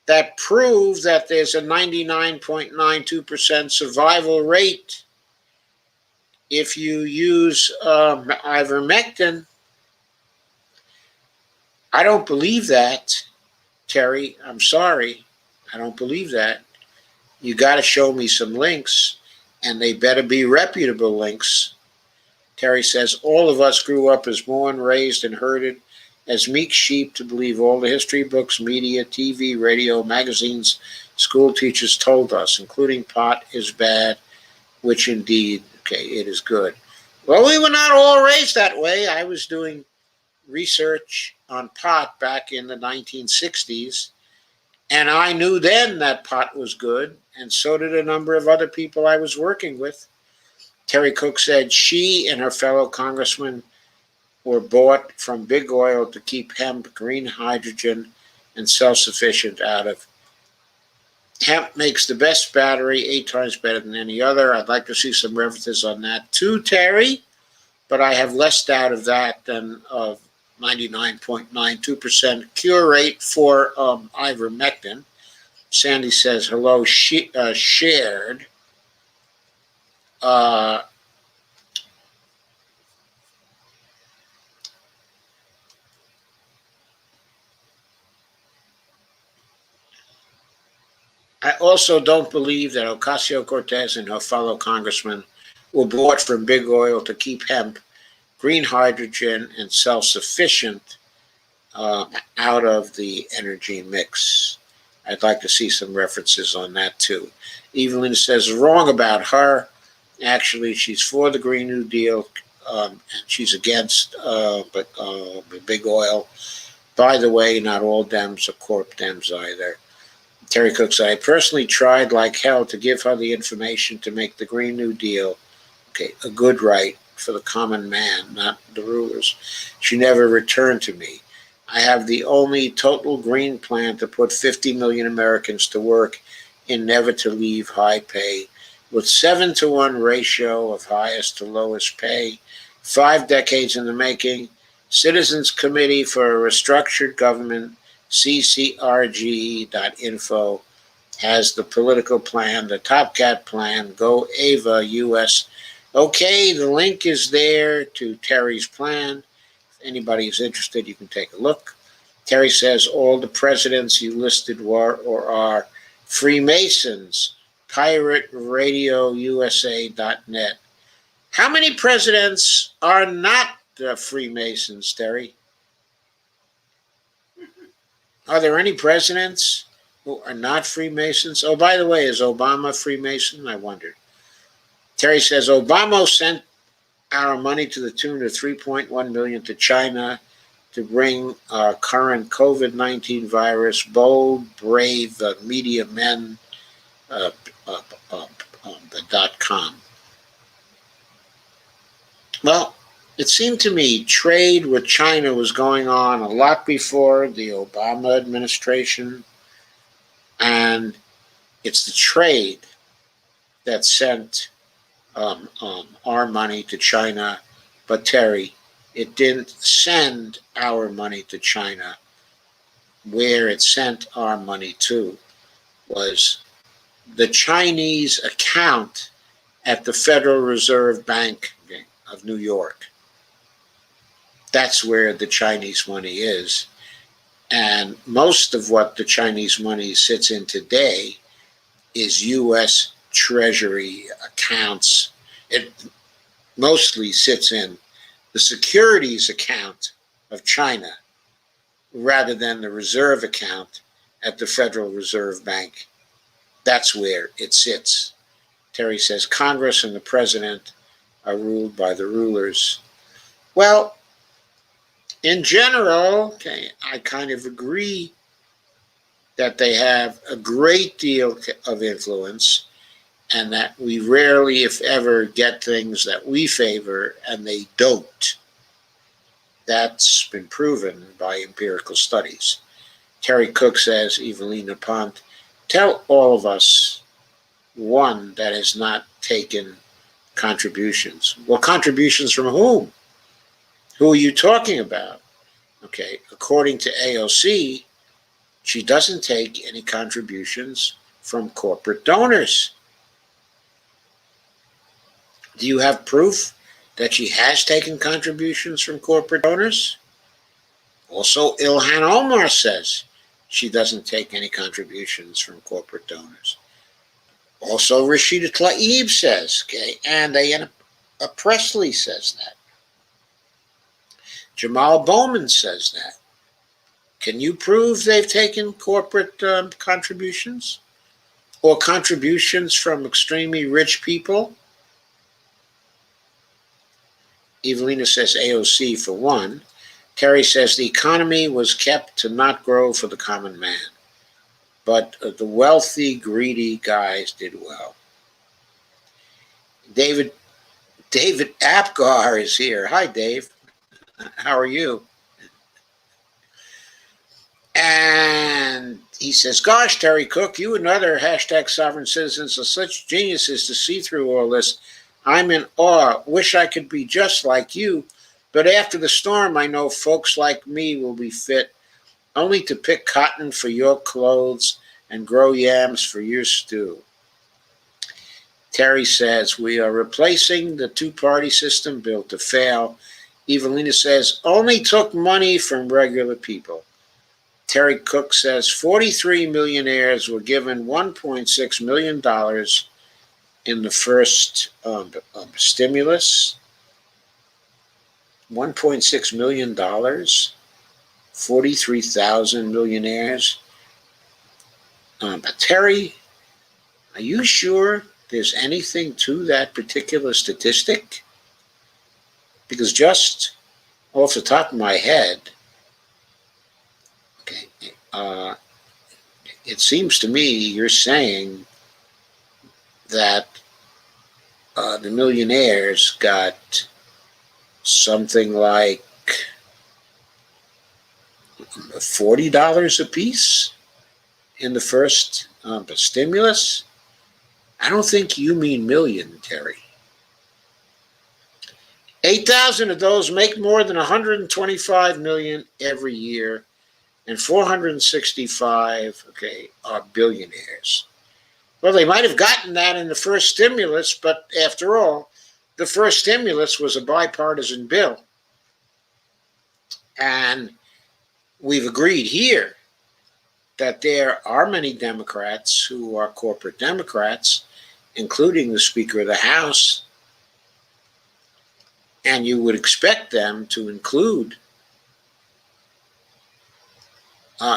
that prove that there's a 99.92% survival rate if you use ivermectin. I don't believe that, Terry. I'm sorry. I don't believe that. You got to show me some links, and they better be reputable links. Terry says, all of us grew up as born, raised, and herded as meek sheep to believe all the history books, media, TV, radio, magazines, school teachers told us, including pot is bad, which indeed, okay, it is good. Well, we were not all raised that way. I was doing research on pot back in the 1960s, and I knew then that pot was good, and so did a number of other people I was working with. Terry Cook said she and her fellow congressmen were bought from big oil to keep hemp, green hydrogen, and self-sufficient out of. Hemp makes the best battery, 8 times better than any other. I'd like to see some references on that too, Terry, but I have less doubt of that than of 99.92% cure rate for ivermectin. Sandy says, hello, shared. I also don't believe that Ocasio-Cortez and her fellow congressmen were bought from big oil to keep hemp, green hydrogen, and self-sufficient out of the energy mix. I'd like to see some references on that too. Evelyn says wrong about her. Actually, she's for the Green New Deal, and she's against big oil. By the way, not all Dems are corp Dems either. Terry Cook said, I personally tried like hell to give her the information to make the Green New Deal, okay, a good right for the common man, not the rulers. She never returned to me. I have the only total green plan to put 50 million Americans to work in never to leave high pay, with 7-to-1 ratio of highest to lowest pay, 5 decades in the making, Citizens Committee for a Restructured Government, ccrg.info, has the political plan, the Top Cat plan, Go Ava US. Okay, the link is there to Terry's plan. If anybody is interested, you can take a look. Terry says all the presidents you listed were or are Freemasons, pirateradiousa.net. How many presidents are not Freemasons, Terry? Are there any presidents who are not Freemasons? Oh, by the way, is Obama Freemason? I wondered. Terry says Obama sent our money to the tune of $3.1 million to China to bring our current COVID-19 virus. Bold, brave media men. .com. Well, it seemed to me trade with China was going on a lot before the Obama administration, and it's the trade that sent our money to China. But Terry, it didn't send our money to China. Where it sent our money to was the Chinese account at the Federal Reserve Bank of New York. That's where the Chinese money is. And most of what the Chinese money sits in today is U.S. Treasury accounts. It mostly sits in the securities account of China rather than the reserve account at the Federal Reserve Bank. That's where it sits. Terry says Congress and the president are ruled by the rulers. Well, in general, okay, I kind of agree that they have a great deal of influence and that we rarely, if ever, get things that we favor and they don't. That's been proven by empirical studies. Terry Cook says, Evelina Pont, tell all of us one that has not taken contributions. Well, contributions from whom? Who are you talking about? Okay, according to AOC, she doesn't take any contributions from corporate donors. Do you have proof that she has taken contributions from corporate donors? Also, Ilhan Omar says she doesn't take any contributions from corporate donors. Also, Rashida Tlaib says, okay, and Diana Presley says that. Jamal Bowman says that. Can you prove they've taken corporate contributions? Or contributions from extremely rich people? Evelina says AOC for one. Terry says the economy was kept to not grow for the common man. But the wealthy, greedy guys did well. David Apgar is here. Hi, Dave. How are you? And he says, gosh, Terry Cook, you and other hashtag sovereign citizens are such geniuses to see through all this. I'm in awe. Wish I could be just like you. But after the storm, I know folks like me will be fit only to pick cotton for your clothes and grow yams for your stew. Terry says, we are replacing the two-party system built to fail. Evelina says, only took money from regular people. Terry Cook says 43 millionaires were given $1.6 million in the first stimulus. $1.6 million, 43,000 millionaires. But Terry, are you sure there's anything to that particular statistic? Because just off the top of my head, okay, it seems to me you're saying that the millionaires got something like $40 a piece in the first stimulus. I don't think you mean million, Terry. 8,000 of those make more than 125 million every year, and 465, are billionaires. Well, they might have gotten that in the first stimulus, but after all, the first stimulus was a bipartisan bill. And we've agreed here that there are many Democrats who are corporate Democrats, including the Speaker of the House, and you would expect them to include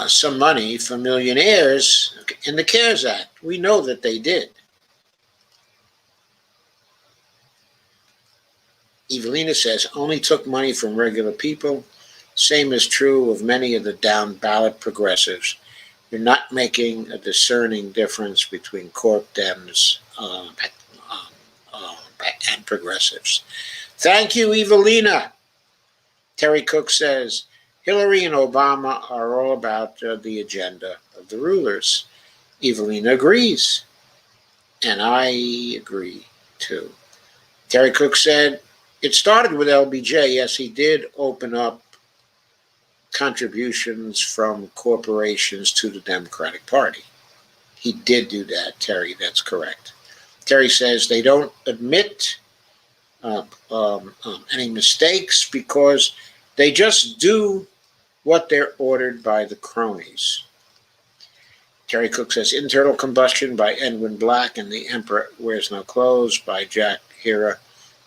some money for millionaires in the CARES Act. We know that they did. Evelina says, only took money from regular people. Same is true of many of the down ballot progressives. You're not making a discerning difference between corp Dems and progressives. Thank you, Evelina. Terry Cook says, Hillary and Obama are all about the agenda of the rulers. Evelina agrees. And I agree, too. Terry Cook said, it started with LBJ. Yes, he did open up contributions from corporations to the Democratic Party. He did do that, Terry. That's correct. Terry says they don't admit any mistakes because they just do what they're ordered by the cronies. Terry Cook says Internal Combustion by Edwin Black and The Emperor Wears No Clothes by Jack Hira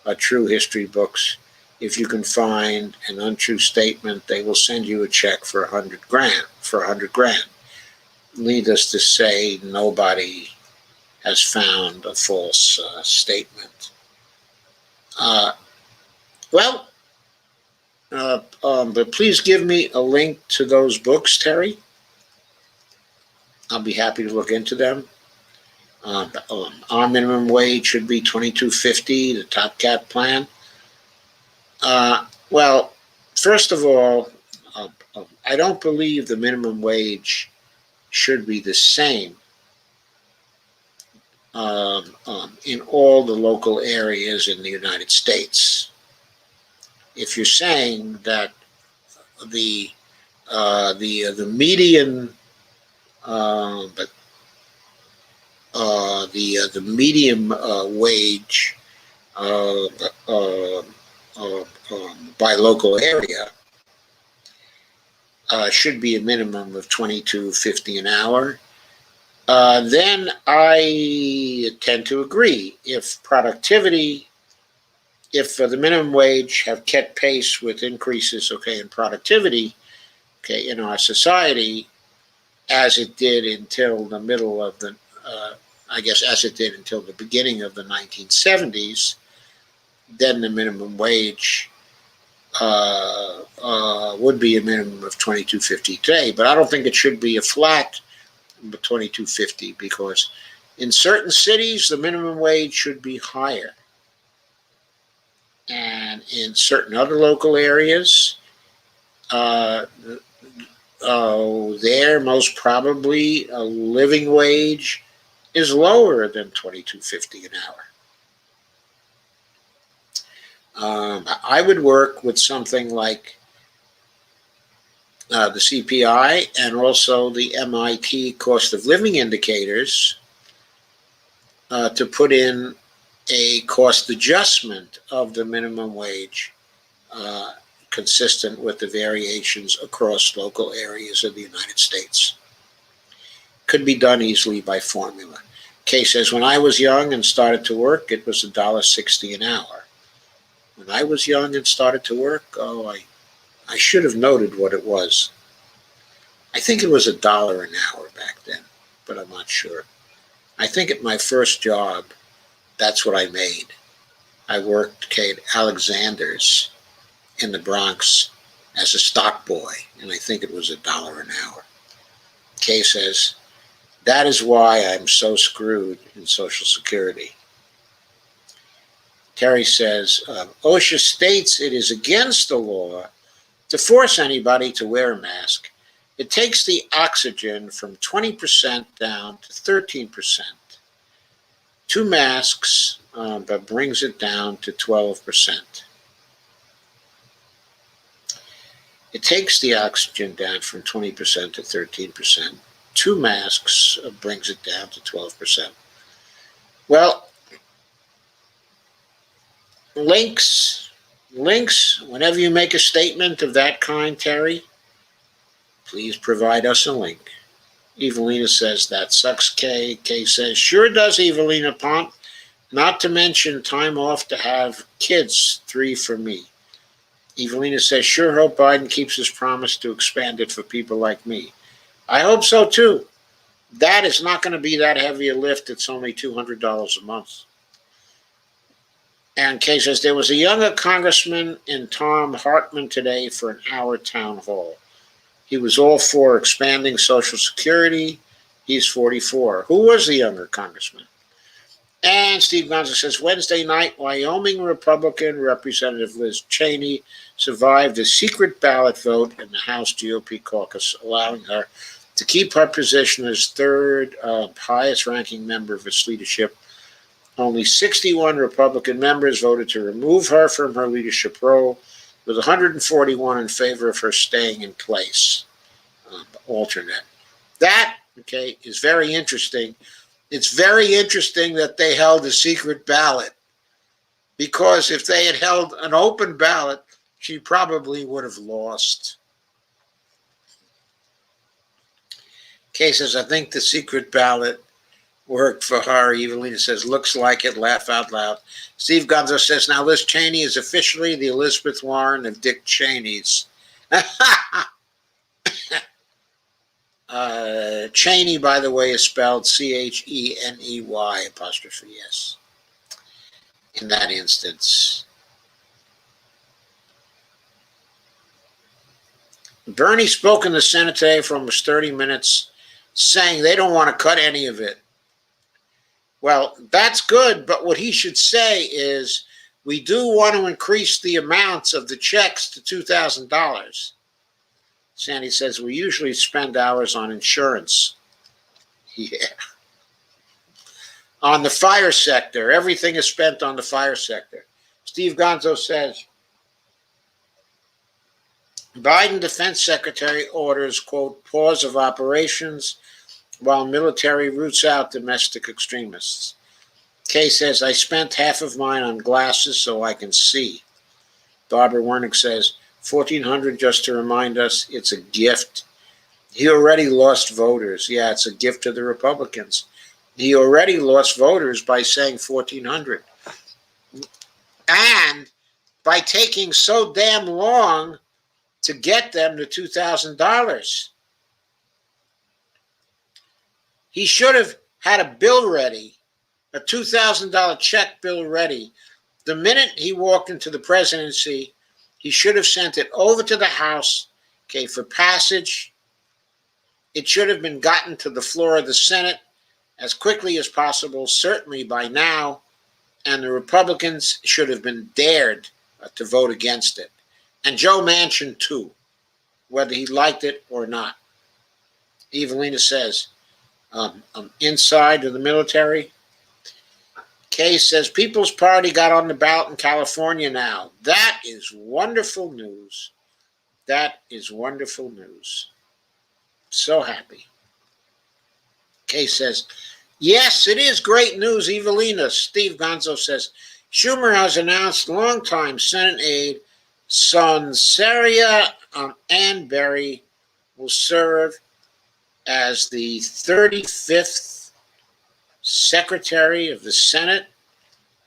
are true history books. If you can find an untrue statement, they will send you a check for $100,000. Needless to say, nobody has found a false statement. But please give me a link to those books, Terry. I'll be happy to look into them. Our minimum wage should be $22.50, the Top Cat plan. Well, first of all, I don't believe the minimum wage should be the same in all the local areas in the United States. If you're saying that the the median but the medium wage uh, uh, by local area should be a minimum of $22.50 an hour, then I tend to agree. If productivity, if the minimum wage have kept pace with increases, okay, in productivity, okay, in our society, as it did until the middle of the, I guess, as it did until the beginning of the 1970s, then the minimum wage would be a minimum of $22.50 today. But I don't think it should be a flat $22.50 because in certain cities the minimum wage should be higher, and in certain other local areas, uh, there most probably a living wage is lower than $22.50 an hour. I would work with something like the CPI and also the MIT cost of living indicators to put in a cost adjustment of the minimum wage consistent with the variations across local areas of the United States. Could be done easily by formula. Kay says, when I was young and started to work, it was $1.60 an hour. When I was young and started to work, I should have noted what it was. I think it was $1 an hour back then, but I'm not sure. I think at my first job, that's what I made. I worked at Alexander's in the Bronx as a stock boy, and I think it was $1 an hour. Kay says, that is why I'm so screwed in Social Security. Terry says, OSHA states it is against the law to force anybody to wear a mask. It takes the oxygen from 20% down to 13%. 2 masks, but brings it down to 12%. It takes the oxygen down from 20% to 13%. 2 masks brings it down to 12%. Well, links, whenever you make a statement of that kind, Terry, please provide us a link. Evelina says, that sucks, Kay. Kay says, sure does, Evelina Pont. Not to mention time off to have kids, 3 for me. Evelina says, sure hope Biden keeps his promise to expand it for people like me. I hope so, too. That is not going to be that heavy a lift. It's only $200 a month. And Kay says, there was a younger congressman in Tom Hartman today for an hour town hall. He was all for expanding Social Security. He's 44. Who was the younger congressman? And Steve Gonzalez says, Wednesday night, Wyoming Republican Representative Liz Cheney survived a secret ballot vote in the House GOP caucus, allowing her to keep her position as third highest ranking member of its leadership. Only 61 Republican members voted to remove her from her leadership role, with 141 in favor of her staying in place, alternate. That, okay, is very interesting. It's very interesting that they held a secret ballot, because if they had held an open ballot, she probably would have lost. Kay says, I think the secret ballot worked for her. Evelina says, looks like it, laugh out loud. Steve Gonzo says, now Liz Cheney is officially the Elizabeth Warren of Dick Cheney's. Cheney, by the way, is spelled Cheney apostrophe S. In that instance. Bernie spoke in the Senate today for almost 30 minutes, saying they don't want to cut any of it. Well, that's good, but what he should say is, we do want to increase the amounts of the checks to $2,000. Sandy says, we usually spend ours on insurance. Yeah. On the fire sector. Everything is spent on the fire sector. Steve Gonzo says, Biden defense secretary orders, quote, pause of operations while military roots out domestic extremists. Kay says, I spent half of mine on glasses so I can see. Barbara Wernick says, 1,400 just to remind us it's a gift. He already lost voters. Yeah, it's a gift to the Republicans. He already lost voters by saying 1,400. And by taking so damn long to get them to $2,000. He should have had a bill ready, a $2,000 check bill ready. The minute he walked into the presidency, he should have sent it over to the House, okay, for passage. It should have been gotten to the floor of the Senate as quickly as possible, certainly by now, and the Republicans should have been dared to vote against it. And Joe Manchin, too, whether he liked it or not. Evelina says, inside of the military. Kay says, People's Party got on the ballot in California now. That is wonderful news. That is wonderful news. So happy. Kay says, yes, it is great news, Evelina. Steve Gonzo says, Schumer has announced longtime Senate aide Sonsaria Ann Berry will serve as the 35th Secretary of the Senate,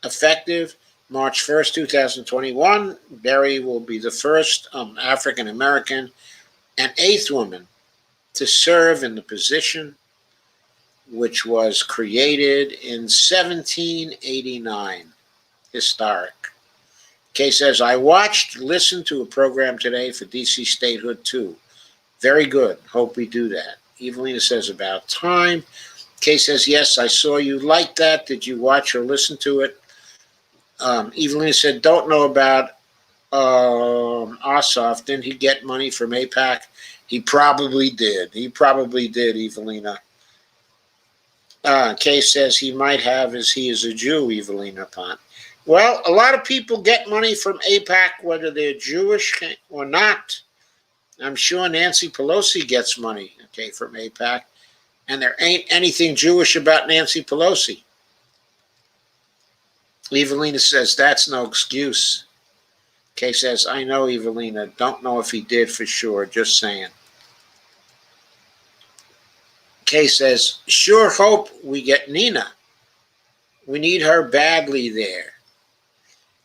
effective March 1st, 2021. Berry will be the first African American and 8th woman to serve in the position, which was created in 1789. Historic. Kay says, I listened to a program today for DC statehood too. Very good. Hope we do that. Evelina says, about time. Kay says, yes, I saw you like that. Did you watch or listen to it? Evelina said, don't know about Ossoff. Didn't he get money from AIPAC? He probably did. Evelina. Kay says he might have, as he is a Jew, Evelina Pont. Well, a lot of people get money from AIPAC, whether they're Jewish or not. I'm sure Nancy Pelosi gets money, okay, from AIPAC, and there ain't anything Jewish about Nancy Pelosi. Evelina says, that's no excuse. Kay says, I know, Evelina. Don't know if he did for sure. Just saying. Kay says, sure hope we get Nina. We need her badly there.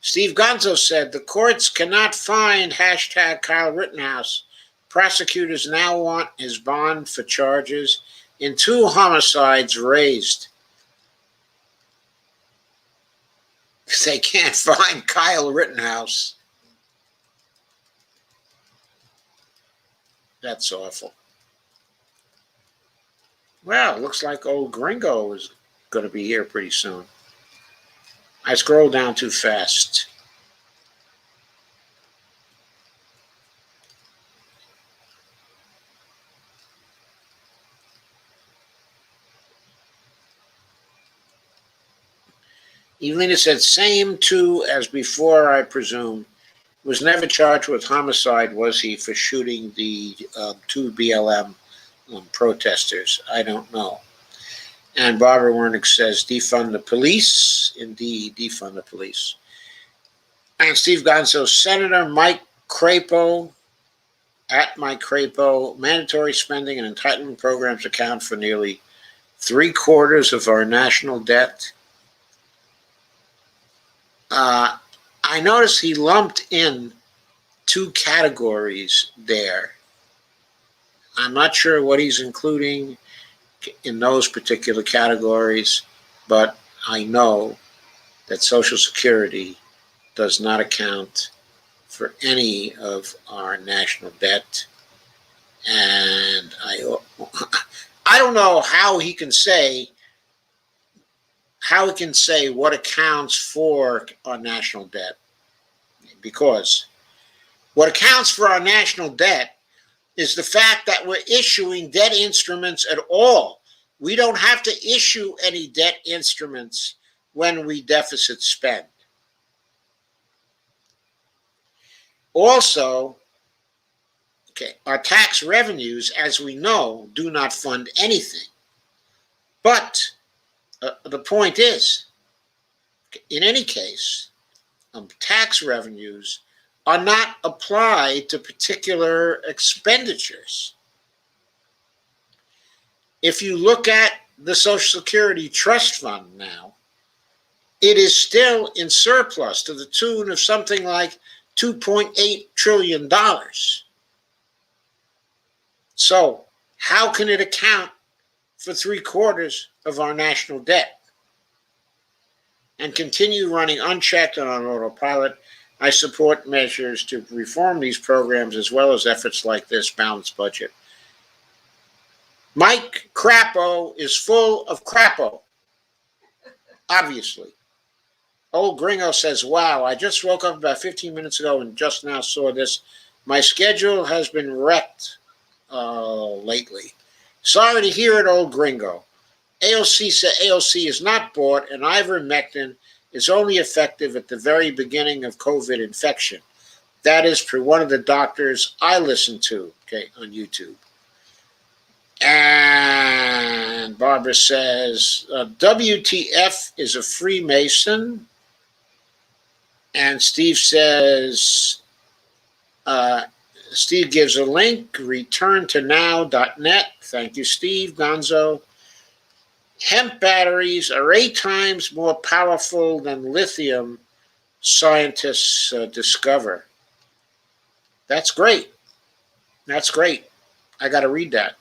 Steve Gonzo said, the courts cannot find hashtag Kyle Rittenhouse. Prosecutors now want his bond for charges in 2 homicides raised. They can't find Kyle Rittenhouse. That's awful. Well, looks like old Gringo is going to be here pretty soon. I scrolled down too fast. Evelina said, same too as before, I presume. Was never charged with homicide, was he, for shooting the 2 BLM protesters? I don't know. And Barbara Wernick says, defund the police. Indeed, defund the police. And Steve Gonzo, Senator Mike Crapo, at Mike Crapo, mandatory spending and entitlement programs account for nearly 3/4 of our national debt. I noticed he lumped in 2 categories there. I'm not sure what he's including in those particular categories, but I know that Social Security does not account for any of our national debt. And I don't know how he can say what accounts for our national debt, because what accounts for our national debt is the fact that we're issuing debt instruments at all. We don't have to issue any debt instruments when we deficit spend. Also, our tax revenues, as we know, do not fund anything. But the point is, in any case, tax revenues are not applied to particular expenditures. If you look at the Social Security Trust Fund now, it is still in surplus to the tune of something like $2.8 trillion. So how can it account for 3/4 of our national debt and continue running unchecked and on autopilot? I support measures to reform these programs as well as efforts like this balanced budget. Mike Crapo is full of crapo, obviously. Old Gringo says, wow, I just woke up about 15 minutes ago and just now saw this. My schedule has been wrecked lately. Sorry to hear it, old Gringo. AOC is not bought, and ivermectin is only effective at the very beginning of COVID infection. That is per one of the doctors I listen to, on YouTube. And Barbara says, WTF is a Freemason. And Steve says, Steve gives a link, returntonow.net. Thank you, Steve. Gonzo. Hemp batteries are 8 times more powerful than lithium, scientists discover. That's great. That's great. I got to read that.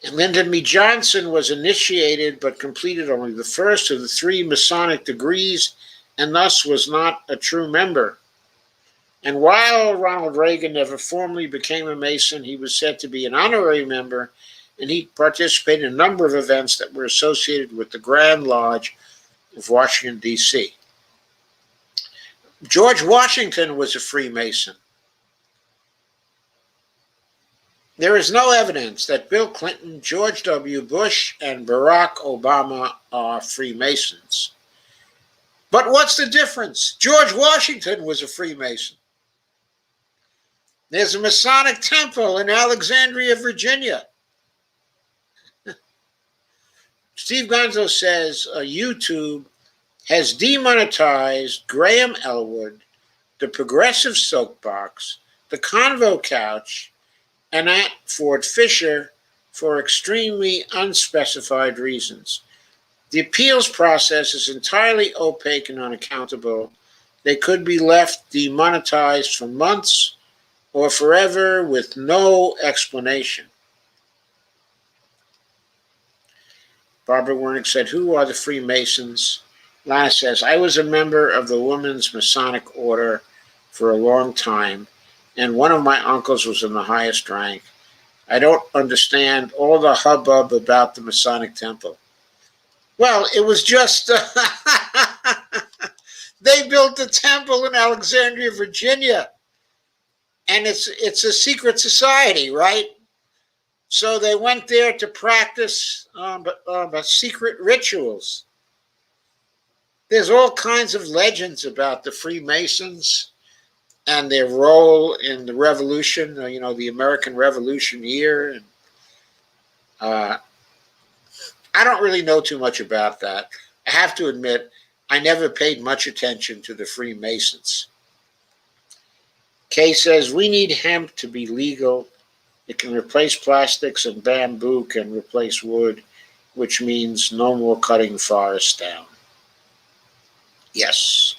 And Lyndon B. Johnson was initiated but completed only the first of the 3 Masonic degrees and thus was not a true member. And while Ronald Reagan never formally became a Mason, he was said to be an honorary member, and he participated in a number of events that were associated with the Grand Lodge of Washington, D.C. George Washington was a Freemason. There is no evidence that Bill Clinton, George W. Bush, and Barack Obama are Freemasons. But what's the difference? George Washington was a Freemason. There's a Masonic temple in Alexandria, Virginia. Steve Gonzo says YouTube has demonetized Graham Elwood, the Progressive Soapbox, the Convo Couch, and at Ford Fisher for extremely unspecified reasons. The appeals process is entirely opaque and unaccountable. They could be left demonetized for months or forever with no explanation. Barbara Wernick said, who are the Freemasons? Lana says, I was a member of the Women's Masonic Order for a long time, and one of my uncles was in the highest rank. I don't understand all the hubbub about the Masonic Temple. Well, it was just, they built a temple in Alexandria, Virginia, and it's a secret society, right? So they went there to practice secret rituals. There's all kinds of legends about the Freemasons and their role in the Revolution, the American Revolution year. And, I don't really know too much about that. I have to admit, I never paid much attention to the Freemasons. Kay says, we need hemp to be legal. It can replace plastics, and bamboo can replace wood, which means no more cutting forests down. Yes,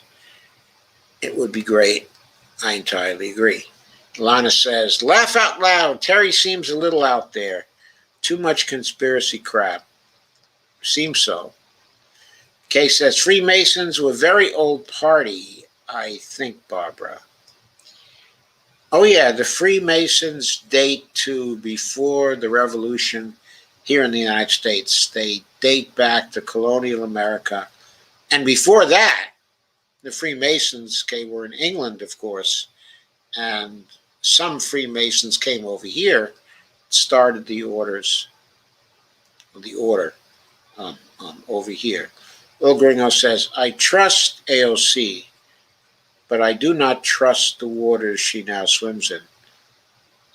it would be great. I entirely agree. Lana says, laugh out loud. Terry seems a little out there. Too much conspiracy crap. Seems so. Kay says, Freemasons were a very old party, I think, Barbara. Oh, yeah, the Freemasons date to before the Revolution here in the United States. They date back to colonial America. And before that, the Freemasons were in England, of course, and some Freemasons came over here, started the order over here. Will Gringo says, I trust AOC, but I do not trust the waters she now swims in.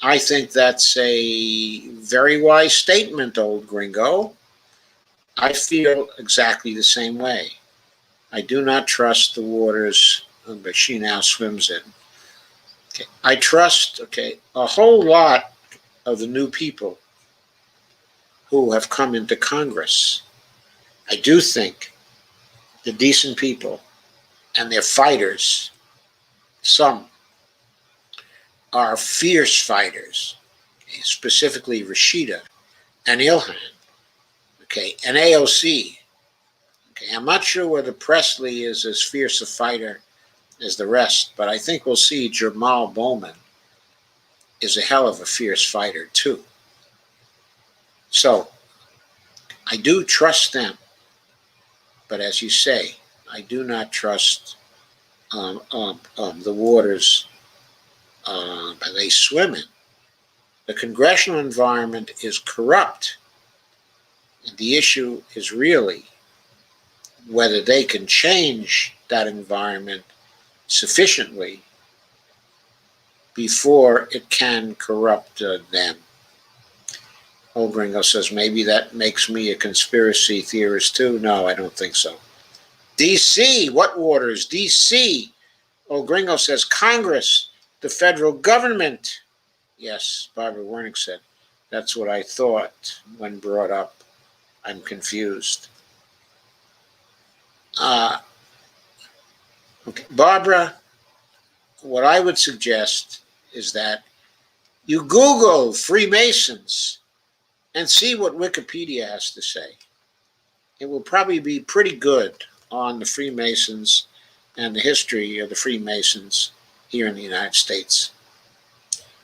I think that's a very wise statement, old Gringo. I feel exactly the same way. I do not trust the waters that she now swims in. Okay. I trust, a whole lot of the new people who have come into Congress. I do think they're decent people and they're fighters. Some are fierce fighters, specifically Rashida and Ilhan, and AOC. I'm not sure whether Presley is as fierce a fighter as the rest, but I think we'll see Jamal Bowman is a hell of a fierce fighter too. So I do trust them, but as you say, I do not trust the waters they swim in. The congressional environment is corrupt, and the issue is really whether they can change that environment sufficiently before it can corrupt them. Old Gringo says, maybe that makes me a conspiracy theorist too. No, I don't think so. D.C., what waters? D.C. Old Gringo says, Congress, the federal government. Yes, Barbara Wernick said, that's what I thought when brought up. I'm confused. Barbara, what I would suggest is that you Google Freemasons and see what Wikipedia has to say. It will probably be pretty good on the Freemasons and the history of the Freemasons here in the United States.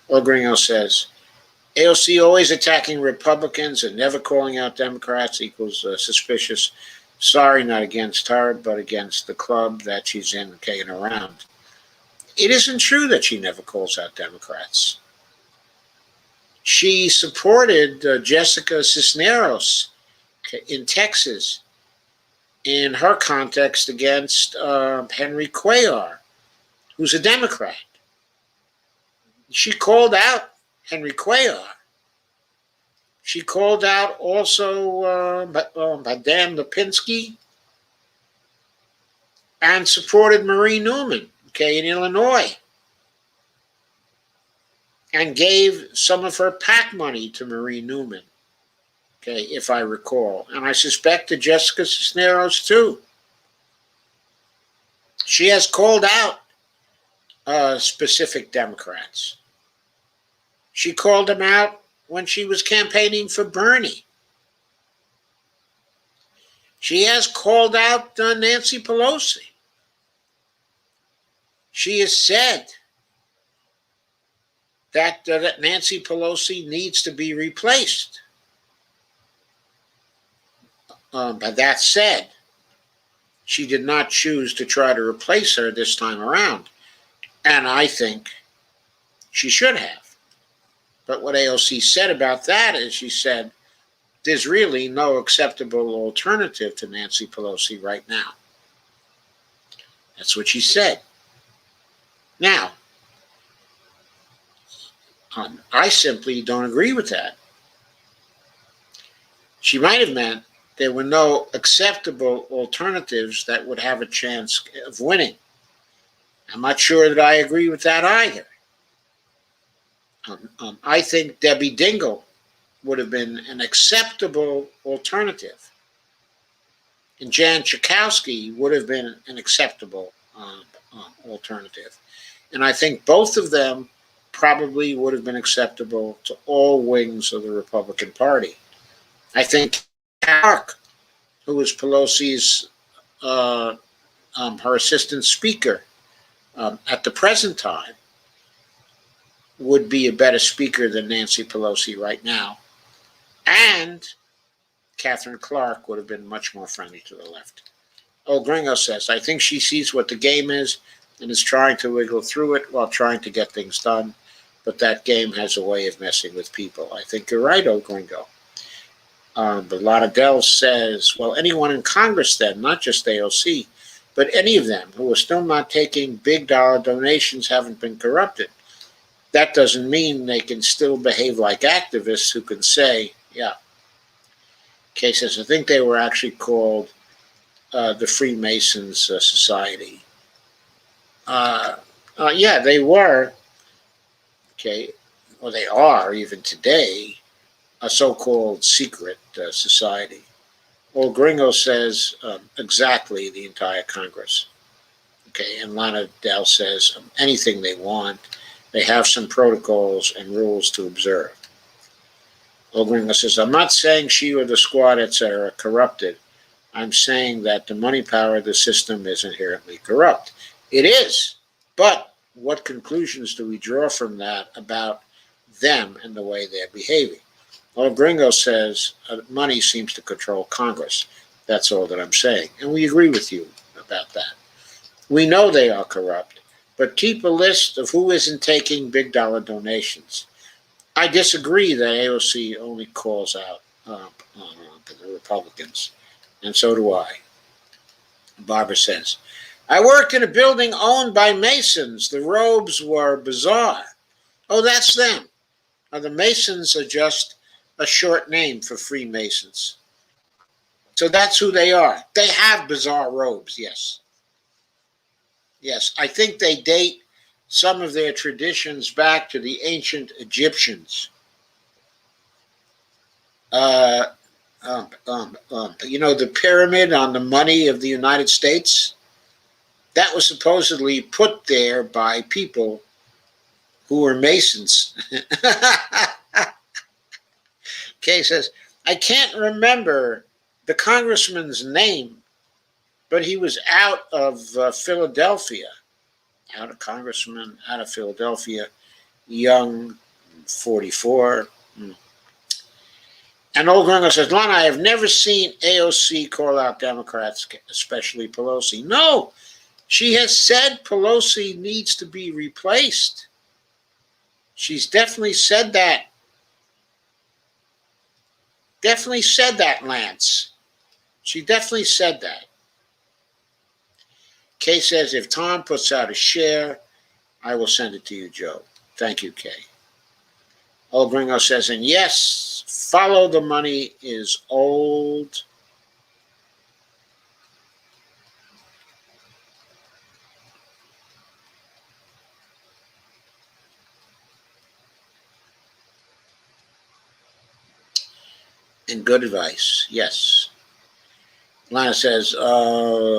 Gringo says, AOC always attacking Republicans and never calling out Democrats equals suspicious. Sorry, not against her, but against the club that she's in and around. It isn't true that she never calls out Democrats. She supported Jessica Cisneros in Texas in her context against Henry Cuellar, who's a Democrat. She called out Henry Cuellar. She called out also Madame Lipinski and supported Marie Newman, in Illinois, and gave some of her PAC money to Marie Newman, if I recall. And I suspect to Jessica Cisneros too. She has called out specific Democrats. She called them out when she was campaigning for Bernie. She has called out Nancy Pelosi. She has said that Nancy Pelosi needs to be replaced. But that said, she did not choose to try to replace her this time around. And I think she should have. But what AOC said about that is she said, there's really no acceptable alternative to Nancy Pelosi right now. That's what she said. Now, I simply don't agree with that. She might have meant there were no acceptable alternatives that would have a chance of winning. I'm not sure that I agree with that either. I think Debbie Dingell would have been an acceptable alternative. And Jan Schakowsky would have been an acceptable alternative. And I think both of them probably would have been acceptable to all wings of the Republican Party. I think Clark, who was Pelosi's, her assistant speaker at the present time, would be a better speaker than Nancy Pelosi right now. And Catherine Clark would have been much more friendly to the left. Gringo says, I think she sees what the game is and is trying to wiggle through it while trying to get things done. but that game has a way of messing with people. I think you're right, old gringo. But Lauderdale says, well, anyone in Congress then, not just AOC, but any of them who are still not taking big dollar donations haven't been corrupted. That doesn't mean they can still behave like activists who can say, yeah. Kay says, I think they were actually called the Freemasons Society. Yeah, they were, okay, or they are even today, a so-called secret society. Well, Gringo says exactly the entire Congress. Okay, and Lana Dell says anything they want. They have some protocols and rules to observe. Well, Gringo says, I'm not saying she or the squad, etc., are corrupted. I'm saying that the money power of the system is inherently corrupt. It is. But what conclusions do we draw from that about them and the way they're behaving? Well, Gringo says money seems to control Congress. That's all that I'm saying. And we agree with you about that. We know they are corrupt, but keep a list of who isn't taking big dollar donations. I disagree that AOC only calls out the Republicans, and so do I. Barbara says, I worked in a building owned by Masons. The robes were bizarre. Oh, that's them. The Masons are just a short name for Freemasons. So that's who they are. They have bizarre robes, yes. Yes, I think they date some of their traditions back to the ancient Egyptians. The pyramid on the money of the United States, that was supposedly put there by people who were Masons. Kay says, I can't remember the congressman's name, but he was out of Philadelphia. Out of congressman, out of Philadelphia, young, 44. And old Gringo says, Lana, I have never seen AOC call out Democrats, especially Pelosi. No, she has said Pelosi needs to be replaced. She's definitely said that. Definitely said that, Lance. She definitely said that. Kay says, if Tom puts out a share, I will send it to you, Joe. Thank you, Kay. Old Gringo says, and yes, follow the money is old. And good advice, yes. Lana says,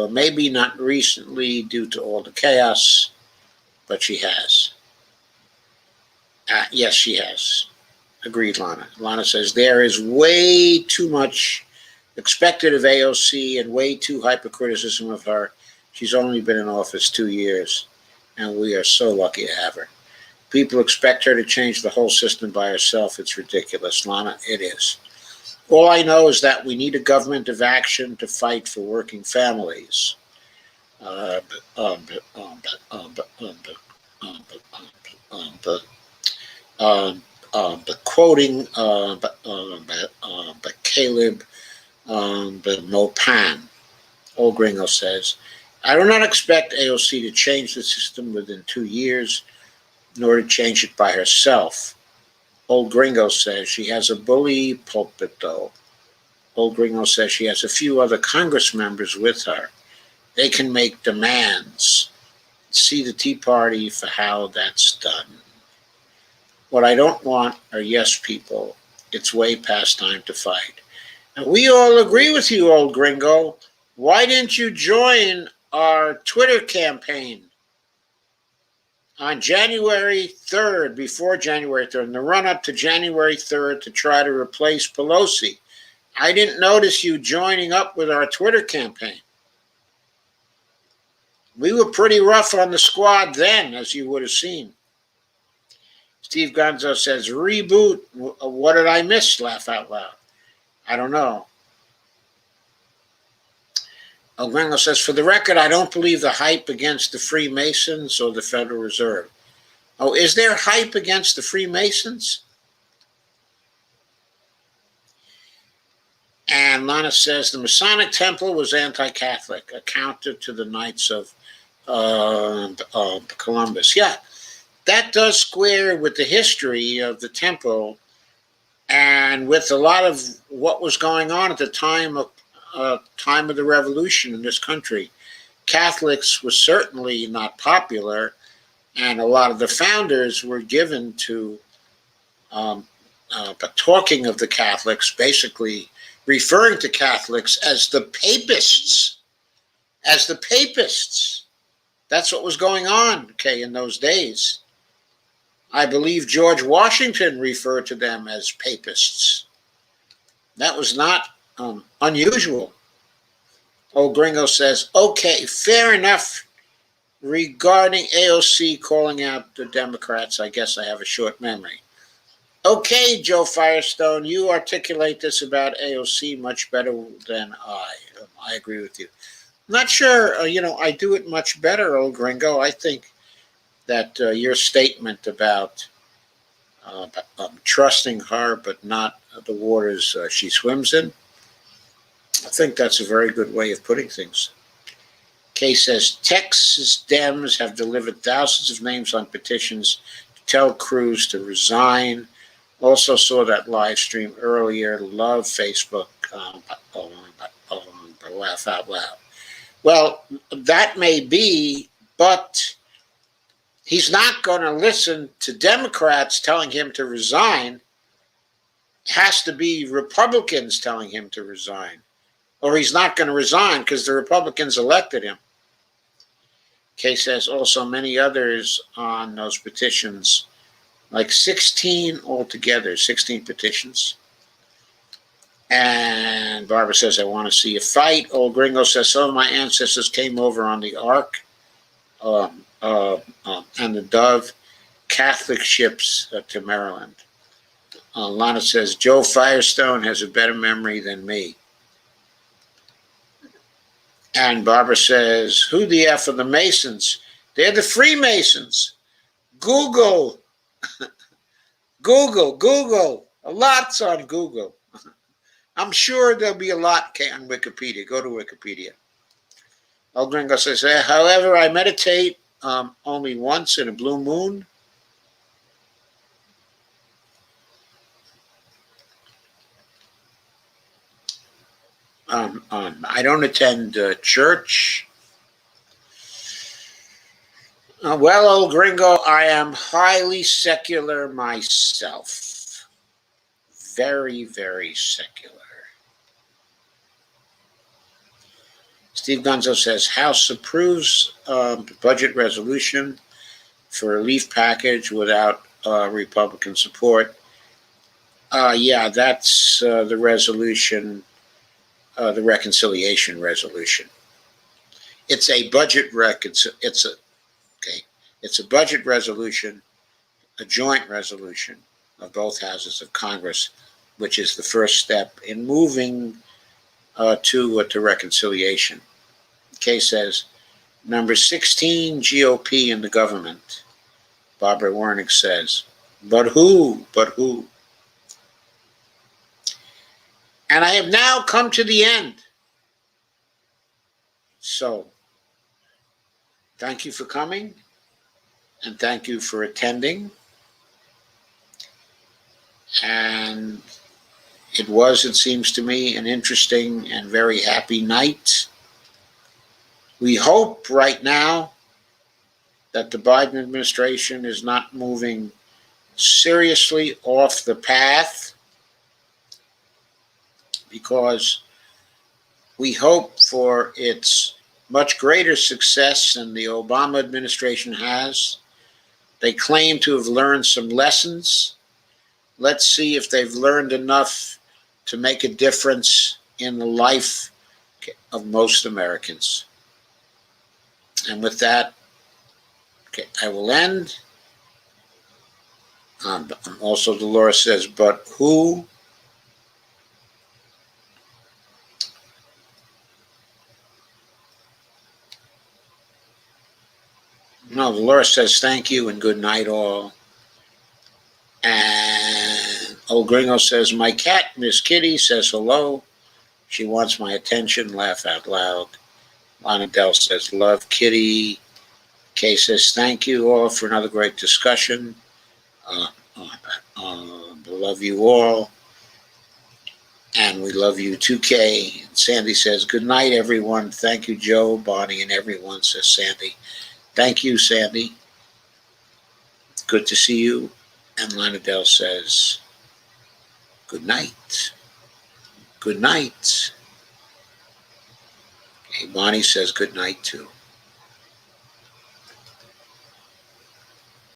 maybe not recently due to all the chaos, but she has. Yes, she has. Agreed, Lana. Lana says, there is way too much expected of AOC and way too hypercriticism of her. She's only been in office 2 years, and we are so lucky to have her. People expect her to change the whole system by herself. It's ridiculous, Lana. It is. All I know is that we need a government of action to fight for working families. Quoting Caleb Mopan, old Gringo says, I do not expect AOC to change the system within 2 years, nor to change it by herself. Old Gringo says she has a bully pulpit, though. Old Gringo says she has a few other Congress members with her. They can make demands. See the Tea Party for how that's done. What I don't want are yes people. It's way past time to fight. And we all agree with you, old Gringo. Why didn't you join our Twitter campaign on January 3rd, before January 3rd, in the run-up to January 3rd to try to replace Pelosi? I didn't notice you joining up with our Twitter campaign. We were pretty rough on the squad then, as you would have seen. Steve Gonzo says, reboot. What did I miss? Laugh out loud. I don't know. Gringo says, for the record, I don't believe the hype against the Freemasons or the Federal Reserve. Oh, is there hype against the Freemasons? And Lana says the Masonic Temple was anti-Catholic, a counter to the Knights of Columbus. Yeah, that does square with the history of the temple and with a lot of what was going on at the time of the Revolution in this country. Catholics was certainly not popular, and a lot of the founders were given to um, talking of the Catholics, basically referring to Catholics as the papists, as the papists. That's what was going on, okay, in those days. I believe George Washington referred to them as papists. That was not unusual. Old Gringo says, okay, fair enough. Regarding AOC calling out the Democrats, I guess I have a short memory. Okay, Joe Firestone, you articulate this about AOC much better than I. I agree with you. Not sure, I do it much better, old Gringo. I think that your statement about trusting her but not the waters she swims in, I think that's a very good way of putting things. Kay says Texas Dems have delivered thousands of names on petitions to tell Cruz to resign. Also saw that live stream earlier. Love Facebook. Laugh out loud. Well, that may be, but he's not going to listen to Democrats telling him to resign. It has to be Republicans telling him to resign. Or he's not going to resign because the Republicans elected him. Kay says also many others on those petitions, like 16 altogether, 16 petitions. And Barbara says, I want to see a fight. Old Gringo says, some of my ancestors came over on the Ark and the Dove, Catholic ships to Maryland. Lana says, Joe Firestone has a better memory than me. And Barbara says, who the F are the Masons? They're the Freemasons. Google. Google. A lot's on Google. I'm sure there'll be a lot on Wikipedia. Go to Wikipedia. El Gringo says, however, I meditate only once in a blue moon. I don't attend church. Well, old Gringo, I am highly secular myself. Very, very secular. Steve Gonzo says, House approves budget resolution for relief package without Republican support. Yeah, that's the resolution, the reconciliation resolution. It's a budget It's a budget resolution, a joint resolution of both houses of Congress, which is the first step in moving to reconciliation. Kay says, number 16, GOP in the government. Barbara Wernick says, but who? And I have now come to the end. So, thank you for coming, and thank you for attending. And it seems to me, an interesting and very happy night. We hope right now that the Biden administration is not moving seriously off the path, because we hope for its much greater success than the Obama administration has. They claim to have learned some lessons. Let's see if they've learned enough to make a difference in the life of most Americans. And with that, I will end. Also, Dolores says, but who? No, Dolores says thank you and good night all. And Old Gringo says, my cat, Miss Kitty, says hello. She wants my attention, laugh out loud. Lana Dell says, love Kitty. Kay says, thank you all for another great discussion. Love you all. And we love you too, Kay. Sandy says, good night, everyone. Thank you, Joe, Bonnie, and everyone, says Sandy. Thank you, Sandy. Good to see you. And Lana Dell says, good night. Good night. Hey, Bonnie says good night, too.